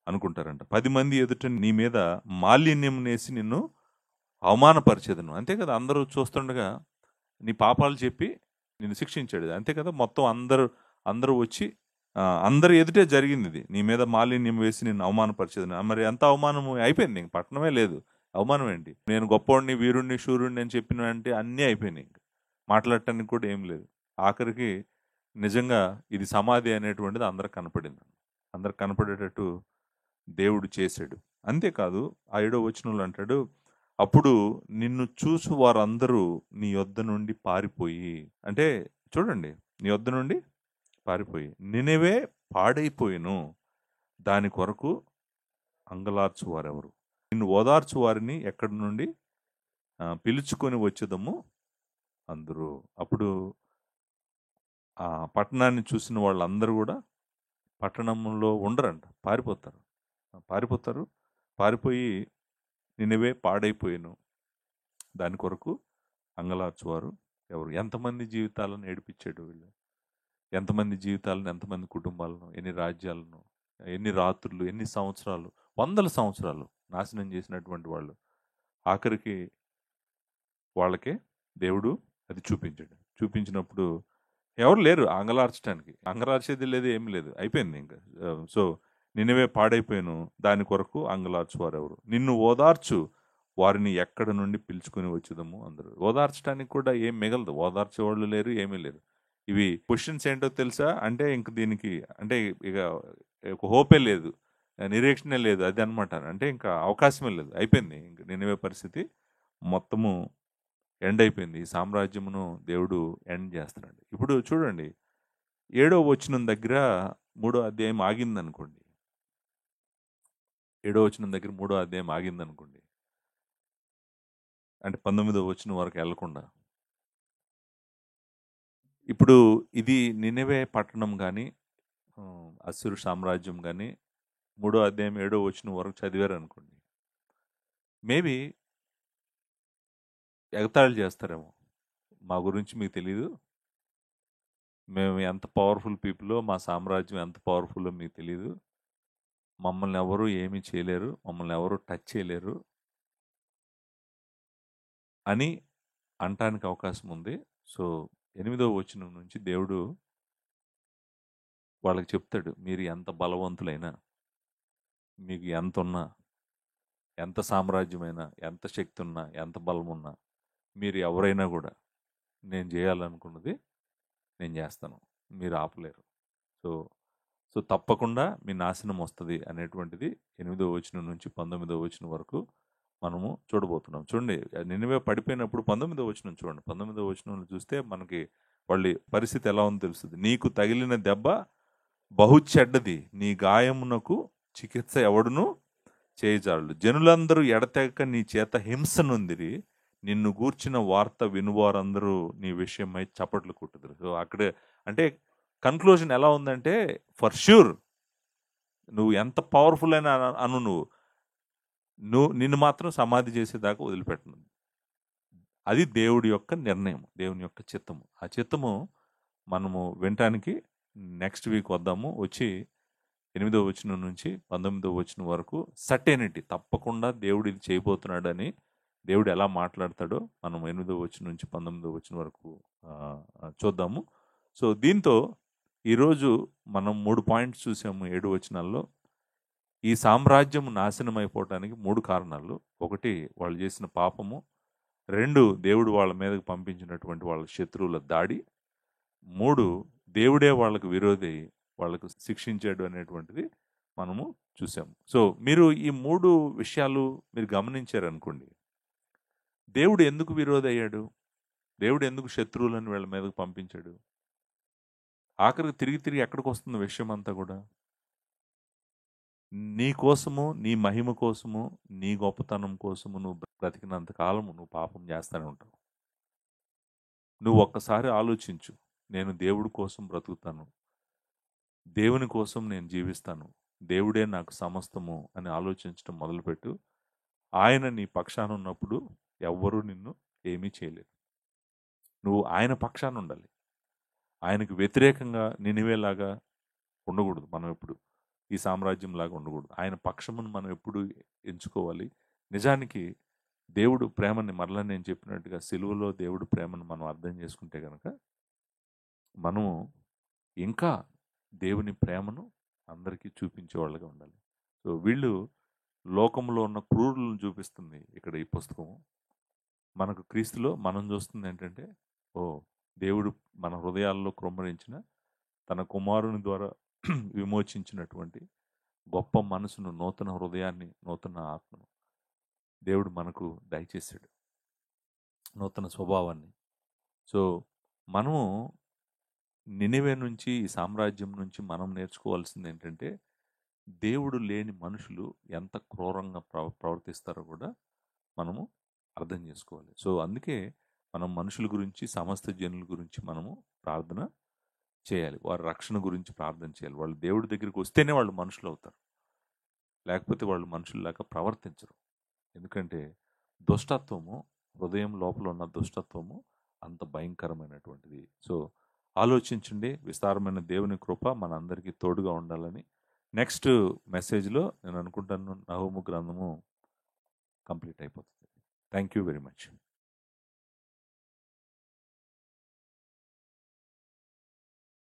అనుకుంటారంట. 10 మంది ఎదుట నీ మీద మాలిన్యం నేసి నిన్ను అవమానపరిచేదను. అంతే కదా, అందరూ చూస్తుండగా నీ పాపాలు చెప్పి నిన్ను శిక్షించాడు. అంతే కదా, మొత్తం అందరూ వచ్చి అందరు ఎదుటే జరిగింది ఇది. నీ మీద మాలిన్యం వేసి నిన్ను అవమానపరిచేదను. మరి ఎంత అవమానము అయిపోయింది, ఇంక పట్టణమే లేదు. అవమానం ఏంటి? నేను గొప్పవాడిని, వీరుణ్ణి, శూరుణ్ణి అని చెప్పిన అంటే అన్నీ అయిపోయినాయి. ఇంక మాట్లాడటానికి కూడా ఏం లేదు. ఆఖరికి నిజంగా ఇది సమాధి అనేటువంటిది అందరికి కనపడింది. అందరికి కనపడేటట్టు దేవుడు చేశాడు. అంతేకాదు 7వ వచనంలో అంటాడు, అప్పుడు నిన్ను చూసు వారందరూ నీ యొద్ద నుండి పారిపోయి. అంటే చూడండి, నీ యొద్ద నుండి పారిపోయి నినివే పాడైపోయిను, దాని కొరకు అంగలార్చు వారెవరు? నిన్ను ఓదార్చు వారిని ఎక్కడి నుండి పిలుచుకొని వచ్చేదము అందరూ. అప్పుడు ఆ పట్టణాన్ని చూసిన వాళ్ళందరూ కూడా పట్టణంలో ఉండరంట, పారిపోయి నినివే పాడైపోయాను, దాని కొరకు అంగలార్చువారు ఎవరు? ఎంతమంది జీవితాలను ఏడిపించాడు వీళ్ళు, ఎంతమంది జీవితాలను, ఎంతమంది కుటుంబాలను, ఎన్ని రాజ్యాలను, ఎన్ని రాత్రులు, ఎన్ని సంవత్సరాలు, 100 సంవత్సరాలు నాశనం చేసినటువంటి వాళ్ళు. ఆఖరికి వాళ్ళకే దేవుడు అది చూపించినప్పుడు ఎవరు లేరు అంగలార్చేది లేదు, ఏమి లేదు, అయిపోయింది ఇంకా. సో నినివే పాడైపోయాను, దాని కొరకు అంగలార్చువారు ఎవరు? నిన్ను ఓదార్చు వారిని ఎక్కడ నుండి పిలుచుకొని వచ్చేదము అందరూ. ఓదార్చడానికి కూడా ఏం మిగలదు, ఓదార్చేవాళ్ళు లేరు, ఏమీ లేరు. ఇవి క్వశ్చన్స్ ఏంటో తెలుసా? అంటే ఇంక దీనికి అంటే ఇక హోపే లేదు, నిరీక్షణే లేదు, అది అనమాట. అంటే ఇంకా అవకాశమే లేదు, అయిపోయింది. ఇంక నినివే పరిస్థితి మొత్తము ఎండ్ అయిపోయింది. ఈ సామ్రాజ్యమును దేవుడు ఎండ్ చేస్తున్నాడు. ఇప్పుడు చూడండి, 7వ వచనం దగ్గర 3వ అధ్యాయం ఆగిందనుకోండి. 7వ వచనం దగ్గర 3వ అధ్యాయం ఆగిందనుకోండి, అంటే 19వ వచనం వరకు వెళ్లకుండా. ఇప్పుడు ఇది నినివే పట్టణం కానీ, అస్సురు సామ్రాజ్యం కానీ 3వ అధ్యాయం 7వ వచనం వరకు చదివారు అనుకోండి, మేబీ ఎగతాళి చేస్తారేమో. మా గురించి మీకు తెలీదు, మేము ఎంత పవర్ఫుల్ పీపుల్లో, మా సామ్రాజ్యం ఎంత పవర్ఫుల్లో మీకు తెలీదు, మమ్మల్ని ఎవరు ఏమీ చేయలేరు, మమ్మల్ని ఎవరు టచ్ చేయలేరు అని అనటానికి అవకాశం ఉంది. సో 8వ వచనం నుంచి దేవుడు వాళ్ళకి చెప్తాడు, మీరు ఎంత బలవంతులైనా, మీకు ఎంతున్నా, ఎంత సామ్రాజ్యమైనా, ఎంత శక్తి ఉన్నా, ఎంత బలం ఉన్నా, మీరు ఎవరైనా కూడా నేను చేయాలనుకున్నది నేను చేస్తాను, మీరు ఆపలేరు. సో సో తప్పకుండా మీ నాశనం వస్తుంది అనేటువంటిది 8వ వచనం నుంచి 19వ వచనం వరకు మనము చూడబోతున్నాం. చూడండి, నినివే పడిపోయినప్పుడు 19వ వచనం చూడండి. 19వ వచనంలో చూస్తే మనకి వాళ్ళ పరిస్థితి ఎలా ఉందో తెలుస్తుంది. నీకు తగిలిన దెబ్బ బహు చెడ్డది, నీ గాయమునకు చికిత్స ఎవడును చేయజాలడు. జనులందరూ ఎడతెగక నీ చేత హింస నొందిరి, నిన్ను గూర్చిన వార్త వినువారందరూ నీ విషయమై చప్పట్లు కొట్టుదురు. సో అక్కడే అంటే కన్క్లూజన్ ఎలా ఉందంటే, ఫర్ ష్యూర్ నువ్వు ఎంత పవర్ఫుల్ అయినా అను, నువ్వు నిన్ను మాత్రం సమాధి చేసేదాకా వదిలిపెట్టను. అది దేవుడి యొక్క నిర్ణయం, దేవుని యొక్క చిత్తము. ఆ చిత్తము మనము వినటానికి నెక్స్ట్ వీక్ వద్దాము. వచ్చి 8వ వచనం నుంచి 19వ వచనం వరకు సర్టెనిటీ, తప్పకుండా దేవుడు ఇది చేయబోతున్నాడని దేవుడు ఎలా మాట్లాడతాడో మనం 8వ వచనం నుంచి 19వ వచనం వరకు చూద్దాము. సో దీంతో ఈరోజు మనం 3 పాయింట్స్ చూసాము 7 వచనాల్లో. ఈ సామ్రాజ్యం నాశనం అయిపోవటానికి 3 కారణాలు. 1, వాళ్ళు చేసిన పాపము. 2, దేవుడు వాళ్ళ మీదకి పంపించినటువంటి వాళ్ళ శత్రువుల దాడి. 3, దేవుడే వాళ్ళకు విరోధి వాళ్ళకు శిక్షించాడు అనేటువంటిది మనము చూసాము. సో మీరు ఈ 3 విషయాలు మీరు గమనించారనుకోండి, దేవుడు ఎందుకు విరోధి అయ్యాడు, దేవుడు ఎందుకు శత్రువులను వీళ్ళ మీదకు పంపించాడు, ఆఖరికి తిరిగి తిరిగి ఎక్కడికి వస్తుంది విషయం అంతా కూడా, నీ కోసము, నీ మహిమ కోసము, నీ గొప్పతనం కోసము నువ్వు బ్రతికినంత కాలము నువ్వు పాపం చేస్తూనే ఉంటావు. నువ్వు ఒక్కసారి ఆలోచించు, నేను దేవుడి కోసం బ్రతుకుతాను, దేవుని కోసం నేను జీవిస్తాను, దేవుడే నాకు సమస్తము అని ఆలోచించడం మొదలుపెట్టు. ఆయన నీ పక్షాన ఉన్నప్పుడు ఎవ్వరూ నిన్ను ఏమీ చేయలేరు. నువ్వు ఆయన పక్షాన ఉండాలి. ఆయనకు వ్యతిరేకంగా నినివేలాగా ఉండకూడదు. మనం ఎప్పుడు ఈ సామ్రాజ్యం లాగా ఉండకూడదు. ఆయన పక్షమును మనం ఎప్పుడు ఎంచుకోవాలి. నిజానికి దేవుడు ప్రేమని, మరలా నేను చెప్పినట్టుగా సిలువలో దేవుడు ప్రేమను మనం అర్థం చేసుకుంటే కనుక మనము ఇంకా దేవుని ప్రేమను అందరికీ చూపించే వాళ్ళగా ఉండాలి. సో వీళ్ళు లోకంలో ఉన్న క్రూరులను చూపిస్తుంది ఇక్కడ ఈ పుస్తకము. మనకు క్రీస్తులో మనం చూస్తుంది ఏంటంటే, దేవుడు మన హృదయాల్లో కృమ్మరించిన తన కుమారుని ద్వారా విమోచించినటువంటి గొప్ప మనసును, నూతన హృదయాన్ని, నూతన ఆత్మను దేవుడు మనకు దయచేశాడు, నూతన స్వభావాన్ని. సో మనము నినివే నుంచి, ఈ సామ్రాజ్యం నుంచి మనం నేర్చుకోవాల్సింది ఏంటంటే, దేవుడు లేని మనుషులు ఎంత క్రూరంగా ప్రవర్తిస్తారో కూడా మనము అర్థం చేసుకోవాలి. సో అందుకే మనం మనుషుల గురించి, సమస్త జనుల గురించి మనము ప్రార్థన చేయాలి. వారి రక్షణ గురించి ప్రార్థన చేయాలి. వాళ్ళు దేవుడి దగ్గరికి వస్తేనే వాళ్ళు మనుషులు అవుతారు, లేకపోతే వాళ్ళు మనుషుల్లాగా ప్రవర్తించరు. ఎందుకంటే దుష్టత్వము, హృదయం లోపల ఉన్న దుష్టత్వము అంత భయంకరమైనటువంటిది. సో ఆలోచించండి. విస్తారమైన దేవుని కృప మనందరికీ తోడుగా ఉండాలని. నెక్స్ట్ మెసేజ్లో నేను అనుకుంటాను నహూము గ్రంథము కంప్లీట్ అయిపోతుంది. Thank you very much.